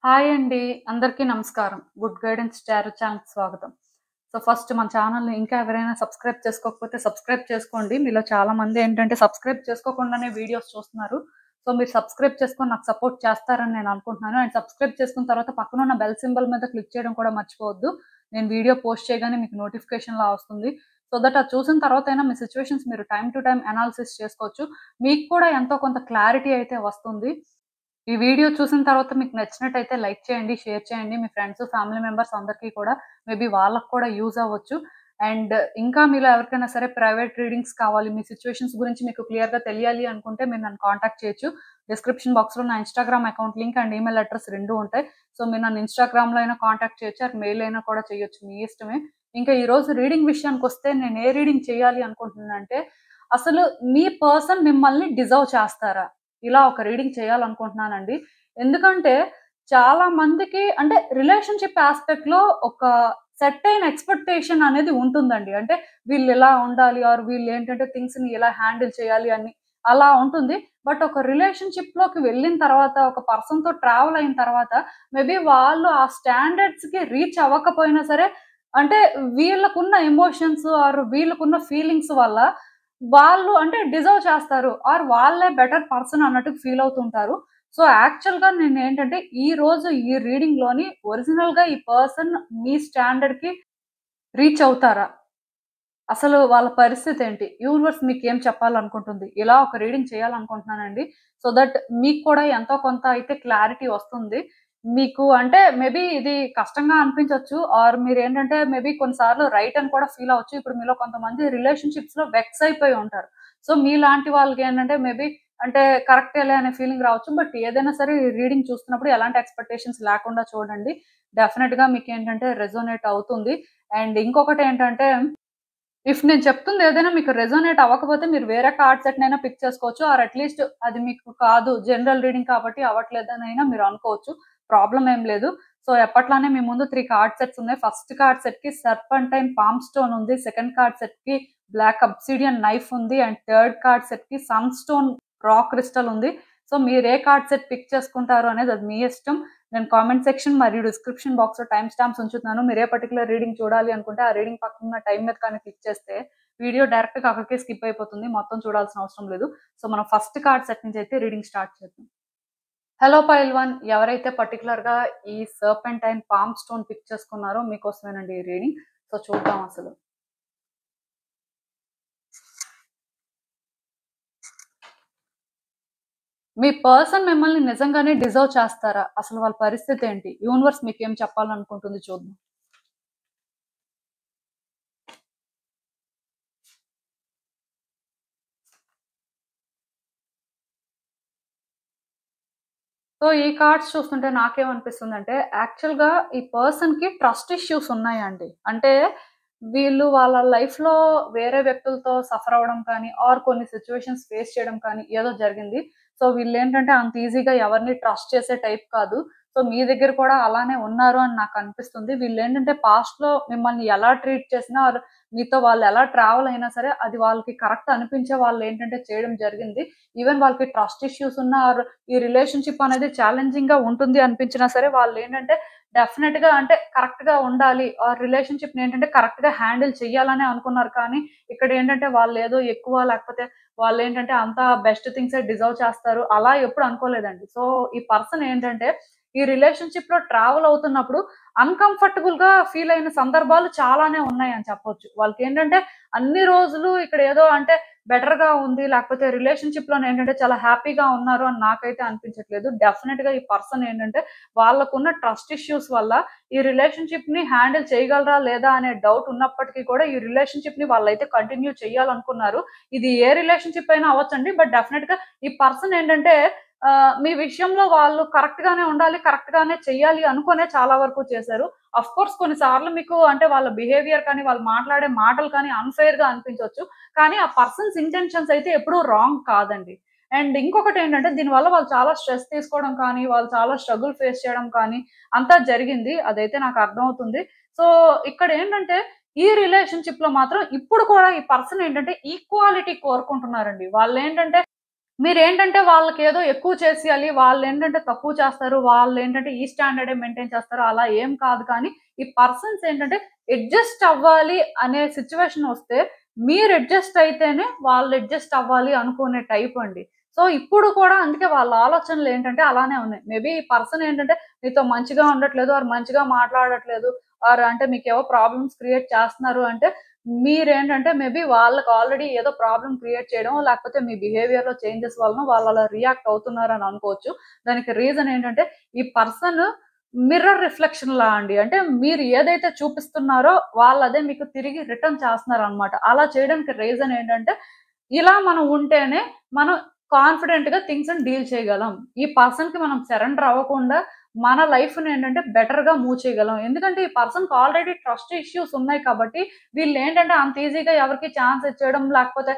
Hi అండి. అందరికీ నమస్కారం. గుడ్ గైడెన్స్ టారో ఛానల్‌కి స్వాగతం. ఫస్ట్ మన ఛానల్‌ని ఇంకా ఎవరైనా సబ్స్క్రైబ్ చేసుకోకపోతే సబ్స్క్రైబ్ చేసుకోండి. మీలో చాలా మంది ఏంటంటే సబ్స్క్రైబ్ చేసుకోకుండానే వీడియోస్ చూస్తున్నారు. మీరు సబ్స్క్రైబ్ చేసుకొని నాకు సపోర్ట్ చేస్తారని నేను అనుకుంటున్నాను. అండ్ సబ్స్క్రైబ్ చేసుకున్న తర్వాత పక్కనున్న బెల్ సింబల్ మీద క్లిక్ చేయడం కూడా మర్చిపోవద్దు. నేను వీడియో పోస్ట్ చేయగానే మీకు నోటిఫికేషన్‌లా వస్తుంది. దట్ అది చూసిన తర్వాతైనా మీ సిట్యుయేషన్స్ మీరు టైమ్ టు టైమ్ అనాలిసిస్ చేసుకోవచ్చు. మీకు కూడా ఎంతో కొంత క్లారిటీ అయితే వస్తుంది. ఈ వీడియో చూసిన తర్వాత మీకు నచ్చినట్టయితే లైక్ చేయండి, షేర్ చేయండి. మీ ఫ్రెండ్స్, ఫ్యామిలీ మెంబర్స్ అందరికీ కూడా మేబీ వాళ్ళకి కూడా యూజ్ అవ్వచ్చు. అండ్ ఇంకా మీలో ఎవరికైనా సరే ప్రైవేట్ రీడింగ్స్ కావాలి, మీ సిట్యుయేషన్స్ గురించి మీకు క్లియర్‌గా తెలియాలి అనుకుంటే మీరు నన్ను కాంటాక్ట్ చేయొచ్చు. డిస్క్రిప్షన్ బాక్స్‌లో నా Instagram account link and email address 2 ఉంటాయి. మీరు నన్ను ఇన్‌స్టాగ్రామ్‌లో అయినా కాంటాక్ట్ చేయొచ్చు, ఆర్ మెయిల్ అయినా కూడా చేయొచ్చు. మీ ఇష్టమే. ఇంకా ఈరోజు రీడింగ్ విషయానికొస్తే నేను ఏ రీడింగ్ చేయాలి అనుకుంటున్నానంటే, అసలు మీ పర్సన్ మిమ్మల్ని డిజర్వ్ చేస్తారా? ఇలా ఒక రీడింగ్ చేయాలనుకుంటున్నానండి. ఎందుకంటే చాలా మందికి అంటే రిలేషన్‌షిప్ యాస్పెక్ట్‌లో ఒక సెట్ అయిన ఎక్స్‌పెక్టేషన్ అనేది ఉంటుందండి. అంటే వీళ్ళు ఇలా ఉండాలి ఆర్ వీళ్ళేంటంటే థింగ్స్‌ని ఇలా హ్యాండిల్ చేయాలి అని అలా ఉంటుంది. బట్ ఒక రిలేషన్‌షిప్‌లోకి వెళ్ళిన తర్వాత ఒక పర్సన్‌తో ట్రావెల్ అయిన తర్వాత మేబీ వాళ్ళు ఆ స్టాండర్డ్స్‌కి రీచ్ అవ్వకపోయినా సరే అంటే వీళ్ళకున్న ఎమోషన్స్ ఆర్ వీళ్ళకున్న ఫీలింగ్స్ వల్ల వాళ్ళు అంటే డిజర్వ్ చేస్తారు. ఆర్ వాళ్ళే బెటర్ పర్సన్ అన్నట్టు ఫీల్ అవుతుంటారు. యాక్చువల్‌గా నేనేంటంటే ఈరోజు ఈ రీడింగ్‌లోని ఒరిజినల్‌గా ఈ పర్సన్ మీ స్టాండర్డ్‌కి రీచ్ అవుతారా? అసలు వాళ్ళ పరిస్థితేంటి? యూనివర్స్ మీకేం చెప్పాలనుకుంటుంది? ఇలా ఒక రీడింగ్ చేయాలనుకుంటున్నానండి. దట్ మీకు కూడా ఎంతో కొంత అయితే క్లారిటీ వస్తుంది. మీకు అంటే మేబీ ఇది కష్టంగా అనిపించొచ్చు. ఆర్ మీరేంటంటే మేబీ కొన్నిసార్లు రైట్ అని కూడా ఫీల్ అవ్వచ్చు. ఇప్పుడు మీలో కొంతమంది రిలేషన్‌షిప్స్‌లో వెక్స్ అయిపోయి ఉంటారు. మీలాంటి వాళ్ళకేంటంటే మేబీ అంటే కరెక్టేలే అనే ఫీలింగ్ రావచ్చు. బట్ ఏదైనా సరే రీడింగ్ చూస్తున్నప్పుడు ఎలాంటి ఎక్స్‌పెక్టేషన్స్ లేకుండా చూడండి. డెఫినిట్‌గా మీకేంటంటే రెసొనేట్ అవుతుంది. అండ్ ఇంకొకటేంటంటే నేను చెప్తుంది ఏదైనా మీకు రెసొనేట్ అవ్వకపోతే మీరు వేరే కార్డ్ సెట్‌నైనా పిక్ చేసుకోవచ్చు. ఆర్ అట్‌లీస్ట్ అది మీకు కాదు జనరల్ రీడింగ్ కాబట్టి అవ్వట్లేదనైనా మీరు అనుకోవచ్చు. ప్రాబ్లమ్ ఏం లేదు. ఎప్పట్లానే మీ ముందు 3 కార్డ్ సెట్స్ ఉన్నాయి. ఫస్ట్ కార్డ్ సెట్‌కి సర్పెంటైన్ పామ్ స్టోన్ ఉంది. సెకండ్ కార్డ్ సెట్‌కి బ్లాక్ అబ్సిడియన్ నైఫ్ ఉంది. అండ్ థర్డ్ కార్డ్ సెట్‌కి సన్ స్టోన్ రా క్రిస్టల్ ఉంది. మీరు ఏ కార్డ్ సెట్ పిక్ చేసుకుంటారు అనేది అది మీ ఇష్టం. నేను కామెంట్ సెక్షన్ మరియు డిస్క్రిప్షన్ బాక్స్‌లో టైమ్ స్టాంప్స్ ఉంచుతున్నాను. మీరు ఏ పర్టిక్యులర్ రీడింగ్ చూడాలి అనుకుంటే ఆ రీడింగ్ పక్కనున్న టైమ్ మీద కానీ క్లిక్ చేస్తే వీడియో డైరెక్ట్‌గా అక్కడికే స్కిప్ అయిపోతుంది. మొత్తం చూడాల్సిన అవసరం లేదు. మనం ఫస్ట్ కార్డ్ సెట్ నుంచి అయితే రీడింగ్ స్టార్ట్ చేద్దాం. హలో పైల్వాన్, ఎవరైతే పర్టిక్యులర్‌గా ఈ సర్పెంటైన్ పామ్ స్టోన్ పిక్ చేసుకున్నారో మీకోసమేనండి ఈ రీడింగ్. చూద్దాం అసలు. మీ పర్సన్ మిమ్మల్ని నిజంగానే డిజర్వ్ చేస్తారా? అసలు వాళ్ళ పరిస్థితి ఏంటి? యూనివర్స్ మీకేం చెప్పాలనుకుంటుంది చూద్దాం. ఈ కార్డ్స్ చూస్తుంటే నాకేమనిపిస్తుందంటే, యాక్చువల్‌గా ఈ పర్సన్‌కి ట్రస్ట్ ఇష్యూస్ ఉన్నాయండి. అంటే వీళ్ళు వాళ్ళ లైఫ్‌లో వేరే వ్యక్తులతో సఫర్ అవ్వడం కానీ, ఆర్ కొన్ని సిట్యుయేషన్స్ ఫేస్ చేయడం కానీ ఏదో జరిగింది. వీళ్ళేంటంటే అంత ఈజీగా ఎవరిని ట్రస్ట్ చేసే టైప్ కాదు. మీ దగ్గర కూడా అలానే ఉన్నారు అని నాకనిపిస్తుంది. వీళ్ళేంటంటే పాస్ట్‌లో మిమ్మల్ని ఎలా ట్రీట్ చేసినా ఆర్ మీతో వాళ్ళు ఎలా ట్రావెల్ అయినా సరే, అది వాళ్ళకి కరెక్ట్ అనిపించే వాళ్ళేంటంటే చేయడం జరిగింది. ఈవెన్ వాళ్ళకి ట్రస్ట్ ఇష్యూస్ ఉన్నా ఆర్ ఈ రిలేషన్‌షిప్ అనేది ఛాలెంజింగ్‌గా ఉంటుంది అనిపించినా సరే, వాళ్ళేంటంటే డెఫినిట్‌గా అంటే కరెక్ట్‌గా ఉండాలి. ఆ రిలేషన్‌షిప్‌ని ఏంటంటే కరెక్ట్‌గా హ్యాండిల్ చేయాలనే అనుకున్నారు. కానీ ఇక్కడేంటంటే వాళ్ళేదో ఎక్కువ లేకపోతే వాళ్ళేంటంటే అంతా బెస్ట్ థింగ్సే డిజర్వ్ చేస్తారు. అలా ఎప్పుడు అనుకోలేదండి. ఈ పర్సన్ ఏంటంటే ఈ రిలేషన్‌షిప్‌లో ట్రావెల్ అవుతున్నప్పుడు అన్‌కంఫర్టబుల్‌గా ఫీల్ అయిన సందర్భాలు చాలానే ఉన్నాయని చెప్పొచ్చు. వాళ్ళకేంటంటే అన్ని రోజులు ఇక్కడ ఏదో అంటే బెటర్‌గా ఉంది. లేకపోతే రిలేషన్‌షిప్‌లోనేంటంటే చాలా హ్యాపీగా ఉన్నారు అని నాకైతే అనిపించట్లేదు. డెఫినిట్‌గా ఈ పర్సన్ ఏంటంటే వాళ్ళకున్న ట్రస్ట్ ఇష్యూస్ వల్ల ఈ రిలేషన్‌షిప్‌ని హ్యాండిల్ చేయగలరా లేదా అనే డౌట్ ఉన్నప్పటికీ కూడా ఈ రిలేషన్‌షిప్‌ని వాళ్ళైతే కంటిన్యూ చేయాలనుకున్నారు. ఇది ఏ రిలేషన్‌షిప్ అయినా అవ్వచ్చండి. బట్ డెఫినిట్‌గా ఈ పర్సన్ ఏంటంటే మీ విషయంలో వాళ్ళు కరెక్ట్‌గానే ఉండాలి. కరెక్ట్‌గానే చెయ్యాలి అనుకునే చాలా వరకు చేశారు. ఆఫ్‌కోర్స్ కొన్ని సార్లు మీకు అంటే వాళ్ళ బిహేవియర్ కానీ, వాళ్ళు మాట్లాడే మాటలు కానీ అన్‌ఫెయిర్‌గా అనిపించొచ్చు. కానీ ఆ పర్సన్స్ ఇంటెన్షన్స్ అయితే ఎప్పుడూ రాంగ్ కాదండి. అండ్ ఇంకొకటేంటంటే దీనివల్ల వాళ్ళు చాలా స్ట్రెస్ తీసుకోవడం కానీ, వాళ్ళు చాలా స్ట్రగుల్ ఫేస్ చేయడం కానీ అంతా జరిగింది. అదైతే నాకు అర్థమవుతుంది. సో, ఇక్కడేంటంటే ఈ రిలేషన్‌షిప్‌లో మాత్రం ఇప్పుడు కూడా ఈ పర్సన్ ఏంటంటే ఈక్వాలిటీ కోరుకుంటున్నారండి. వాళ్ళేంటంటే మీరేంటంటే వాళ్ళకేదో ఎక్కువ చేసేయాలి. వాళ్ళేంటంటే తక్కువ చేస్తారు. వాళ్ళేంటంటే ఈ స్టాండర్డే మెయింటైన్ చేస్తారు. అలా ఏం కాదు కానీ, ఈ పర్సన్స్ ఏంటంటే అడ్జస్ట్ అవ్వాలి అనే సిట్యుయేషన్ వస్తే, మీరు అడ్జస్ట్ అయితేనే వాళ్ళు అడ్జస్ట్ అవ్వాలి అనుకునే టైప్ అండి. సో, ఇప్పుడు కూడా అందుకే వాళ్ళ ఆలోచనలేంటంటే అలానే ఉన్నాయి. మేబీ ఈ పర్సన్ ఏంటంటే మీతో మంచిగా ఉండట్లేదు ఆర్ మంచిగా మాట్లాడట్లేదు ఆర్ అంటే మీకేవో ప్రాబ్లమ్స్ క్రియేట్ చేస్తున్నారు అంటే మీరేంటంటే మేబీ వాళ్ళకి ఆల్రెడీ ఏదో ప్రాబ్లమ్ క్రియేట్ చేయడం, లేకపోతే మీ బిహేవియర్‌లో చేంజెస్ వలన వాళ్ళలా రియాక్ట్ అవుతున్నారని అనుకోవచ్చు. దానికి రీజన్ ఏంటంటే, ఈ పర్సన్ మిర్రర్ రిఫ్లెక్షన్‌లా అండి. అంటే మీరు ఏదైతే చూపిస్తున్నారో వాళ్ళదే మీకు తిరిగి రిటర్న్ చేస్తున్నారనమాట. అలా చేయడానికి రీజన్ ఏంటంటే, ఇలా మనం ఉంటేనే మనం కాన్ఫిడెంట్‌గా థింగ్స్‌ని డీల్ చేయగలం. ఈ పర్సన్‌కి మనం సరెండర్ అవ్వకుండా మన లైఫ్‌నేంటంటే బెటర్‌గా మూవ్ చేయగలం. ఎందుకంటే ఈ పర్సన్‌కి ఆల్రెడీ ట్రస్ట్ ఇష్యూస్ ఉన్నాయి కాబట్టి వీళ్ళేంటంటే అంత ఈజీగా ఎవరికీ ఛాన్స్ ఇచ్చేయడం, లేకపోతే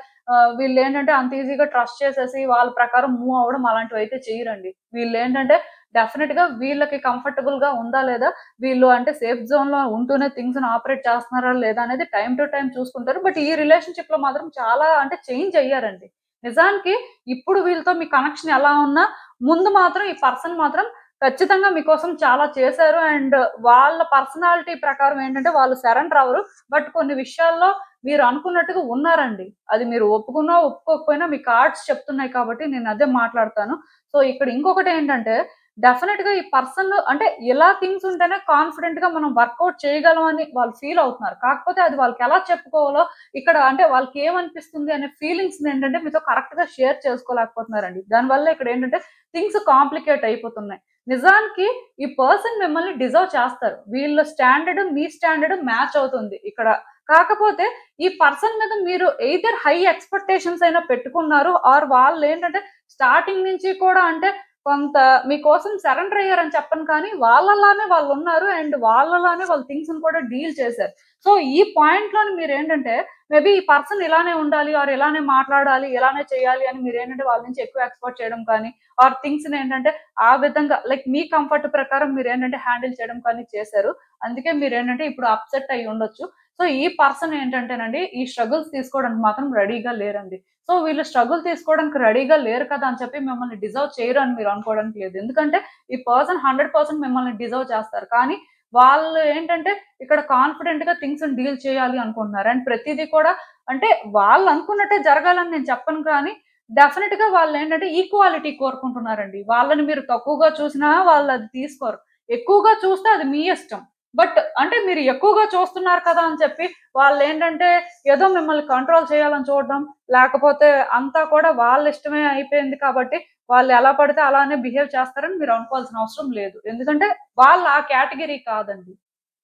వీళ్ళేంటంటే అంత ఈజీగా ట్రస్ట్ చేసేసి వాళ్ళ ప్రకారం మూవ్ అవ్వడం అలాంటివైతే చెయ్యరండి. వీళ్ళేంటంటే డెఫినిట్‌గా వీళ్ళకి కంఫర్టబుల్‌గా ఉందా లేదా, వీళ్ళు అంటే సేఫ్ జోన్‌లో ఉంటూనే థింగ్స్‌ని ఆపరేట్ చేస్తున్నారా లేదా అనేది టైమ్ టు టైమ్ చూసుకుంటారు. బట్ ఈ రిలేషన్‌షిప్‌లో మాత్రం చాలా అంటే చేంజ్ అయ్యారండి. నిజానికి ఇప్పుడు వీళ్ళతో మీ కనెక్షన్ ఎలా ఉన్నా ముందు మాత్రం ఈ పర్సన్ మాత్రం ఖచ్చితంగా మీకోసం చాలా చేశారు. అండ్ వాళ్ళ పర్సనాలిటీ ప్రకారం ఏంటంటే వాళ్ళు సరెండర్ అవ్వరు. బట్ కొన్ని విషయాల్లో మీరు అనుకున్నట్టుగా ఉన్నారండి. అది మీరు ఒప్పుకున్నా, ఒప్పుకోకపోయినా మీ కార్డ్స్ చెప్తున్నాయి కాబట్టి నేను అదే మాట్లాడతాను. సో, ఇక్కడ ఇంకొకటేంటంటే డెఫినిట్‌గా ఈ పర్సన్ అంటే ఇలా థింగ్స్ ఉంటేనే కాన్ఫిడెంట్‌గా మనం వర్కౌట్ చేయగలం అని వాళ్ళు ఫీల్ అవుతున్నారు. కాకపోతే అది వాళ్ళకెలా చెప్పుకోవాలో ఇక్కడ అంటే వాళ్ళకేమనిపిస్తుంది అనే ఫీలింగ్స్‌నేంటంటే మీతో కరెక్ట్‌గా షేర్ చేసుకోలేకపోతున్నారండి. దానివల్ల ఇక్కడేంటంటే థింగ్స్ కాంప్లికేట్ అయిపోతున్నాయి. నిజానికి ఈ పర్సన్ మిమ్మల్ని డిజర్వ్ చేస్తారు. వీళ్ళ స్టాండర్డ్, మీ స్టాండర్డ్ మ్యాచ్ అవుతుంది ఇక్కడ. కాకపోతే ఈ పర్సన్ మీద మీరు ఎయిదర్ హై ఎక్స్‌పెక్టేషన్స్ అయినా పెట్టుకున్నారు ఆర్ వాళ్ళేంటంటే స్టార్టింగ్ నుంచి కూడా అంటే కొంత మీకోసం సరెండర్ అయ్యారని చెప్పను కానీ, వాళ్ళలానే వాళ్ళున్నారు. అండ్ వాళ్ళలానే వాళ్ళ థింగ్స్‌ని కూడా డీల్ చేశారు. సో, ఈ పాయింట్‌లోని మీరేంటంటే మేబీ ఈ పర్సన్ ఇలానే ఉండాలి ఆర్ ఇలానే మాట్లాడాలి, ఇలానే చేయాలి అని మీరేంటంటే వాళ్ళ నుంచి ఎక్కువ ఎక్స్‌పెక్ట్ చేయడం కానీ, ఆర్ థింగ్స్‌నేంటంటే ఆ విధంగా లైక్ మీ కంఫర్ట్ ప్రకారం మీరేంటంటే హ్యాండిల్ చేయడం కానీ చేశారు. అందుకే మీరేంటంటే ఇప్పుడు అప్‌సెట్ అయ్యి ఉండొచ్చు. సో, ఈ పర్సన్ ఏంటంటేనండి ఈ స్ట్రగుల్స్ తీసుకోవడానికి మాత్రం రెడీగా లేరండి. సో, వీళ్ళు స్ట్రగుల్ తీసుకోవడానికి రెడీగా లేరు కదా అని చెప్పి మిమ్మల్ని డిజర్వ్ చేయరు అని మీరు అనుకోవడానికి లేదు. ఎందుకంటే ఈ పర్సన్ 100% మిమ్మల్ని డిజర్వ్ చేస్తారు. కానీ వాళ్ళు ఏంటంటే ఇక్కడ కాన్ఫిడెంట్‌గా థింగ్స్‌ని డీల్ చేయాలి అనుకుంటున్నారు. అండ్ ప్రతీదీ కూడా అంటే వాళ్ళు అనుకున్నట్టే జరగాలని నేను చెప్పను కానీ డెఫినిట్‌గా వాళ్ళేంటంటే ఈక్వాలిటీ కోరుకుంటున్నారండి. వాళ్ళని మీరు తక్కువగా చూసినా వాళ్ళది తీసుకోరు. ఎక్కువగా చూస్తే అది మీ ఇష్టం. బట్ అంటే మీరు ఎక్కువగా చూస్తున్నారు కదా అని చెప్పి వాళ్ళేంటంటే ఏదో మిమ్మల్ని కంట్రోల్ చేయాలని చూడడం, లేకపోతే అంతా కూడా వాళ్ళ ఇష్టమే అయిపోయింది కాబట్టి వాళ్ళు ఎలా పడితే అలానే బిహేవ్ చేస్తారని మీరు అనుకోవాల్సిన అవసరం లేదు. ఎందుకంటే వాళ్ళు ఆ కేటగరీ కాదండి.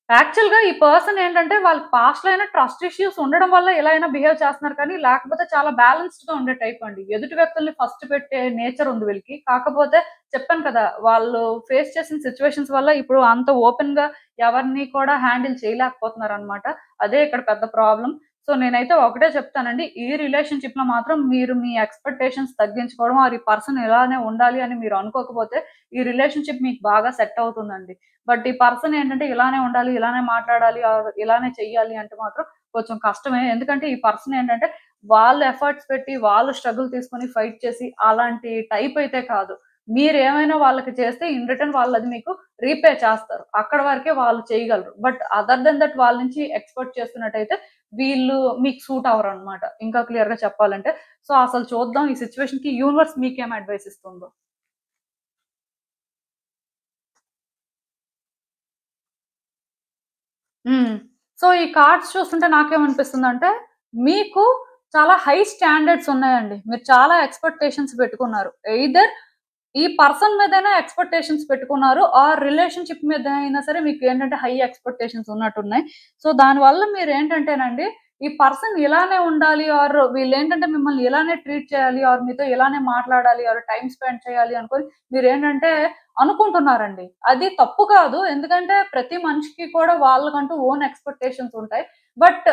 యాక్చువల్‌గా ఈ పర్సన్ ఏంటంటే వాళ్ళ పాస్ట్‌లో అయినా ట్రస్ట్ ఇష్యూస్ ఉండడం వల్ల ఇలా అయినా బిహేవ్ చేస్తున్నారు కానీ, లేకపోతే చాలా బ్యాలెన్స్డ్‌గా ఉండే టైప్ అండి. ఎదుటి వ్యక్తుల్ని ఫస్ట్ పెట్టే నేచర్ ఉంది వీళ్ళకి. కాకపోతే చెప్పాను కదా! వాళ్ళు ఫేస్ చేసిన సిట్యుయేషన్స్ వల్ల ఇప్పుడు అంత ఓపెన్‌గా ఎవరిని కూడా హ్యాండిల్ చేయలేకపోతున్నారనమాట. అదే ఇక్కడ పెద్ద ప్రాబ్లమ్. సో, నేనైతే ఒకటే చెప్తానండి. ఈ రిలేషన్‌షిప్‌లో మాత్రం మీరు మీ ఎక్స్‌పెక్టేషన్స్ తగ్గించుకోవడం ఆర్ ఈ పర్సన్ ఇలానే ఉండాలి అని మీరు అనుకోకపోతే, ఈ రిలేషన్‌షిప్ మీకు బాగా సెట్ అవుతుందండి. బట్ ఈ పర్సన్ ఏంటంటే ఇలానే ఉండాలి, ఇలానే మాట్లాడాలి ఆర్ ఇలానే చెయ్యాలి అంటే మాత్రం కొంచెం కష్టమే. ఎందుకంటే ఈ పర్సన్ ఏంటంటే వాళ్ళు ఎఫర్ట్స్ పెట్టి, వాళ్ళు స్ట్రగుల్ తీసుకొని ఫైట్ చేసి అలాంటి టైప్ అయితే కాదు. మీరేమైనా వాళ్ళకి చేస్తే ఇన్ రిటర్న్ వాళ్ళది మీకు రీపే చేస్తారు. అక్కడి వరకే వాళ్ళు చేయగలరు. బట్ అదర్ దెన్ దట్ వాళ్ళ నుంచి ఎక్స్‌పెక్ట్ చేస్తున్నట్టయితే వీళ్ళు మీకు సూట్ అవ్వరనమాట. ఇంకా క్లియర్‌గా చెప్పాలంటే. సో, అసలు చూద్దాం ఈ సిట్యుయేషన్‌కి యూనివర్స్ మీకేం అడ్వైస్ ఇస్తుందో. హ్మ్. సో, ఈ కార్డ్స్ చూస్తుంటే నాకేమనిపిస్తుందంటే, మీకు చాలా హై స్టాండర్డ్స్ ఉన్నాయండి. మీరు చాలా ఎక్స్‌పెక్టేషన్స్ పెట్టుకున్నారు. ఎయిదర్ ఈ పర్సన్ మీదైనా ఎక్స్‌పెక్టేషన్స్ పెట్టుకున్నారు. ఆర్ రిలేషన్‌షిప్ మీద అయినా సరే మీకేంటంటే హై ఎక్స్‌పెక్టేషన్స్ ఉన్నట్టున్నాయి. సో, దానివల్ల మీరేంటంటేనండి, ఈ పర్సన్ ఇలానే ఉండాలి ఆర్ వీళ్ళేంటంటే మిమ్మల్ని ఇలానే ట్రీట్ చేయాలి ఆర్ మీతో ఇలానే మాట్లాడాలి ఆర్ టైమ్ స్పెండ్ చేయాలి అనుకోని మీరేంటంటే అనుకుంటున్నారండి. అది తప్పు కాదు. ఎందుకంటే ప్రతి మనిషికి కూడా వాళ్ళకంటూ ఓన్ ఎక్స్‌పెక్టేషన్స్ ఉంటాయి. బట్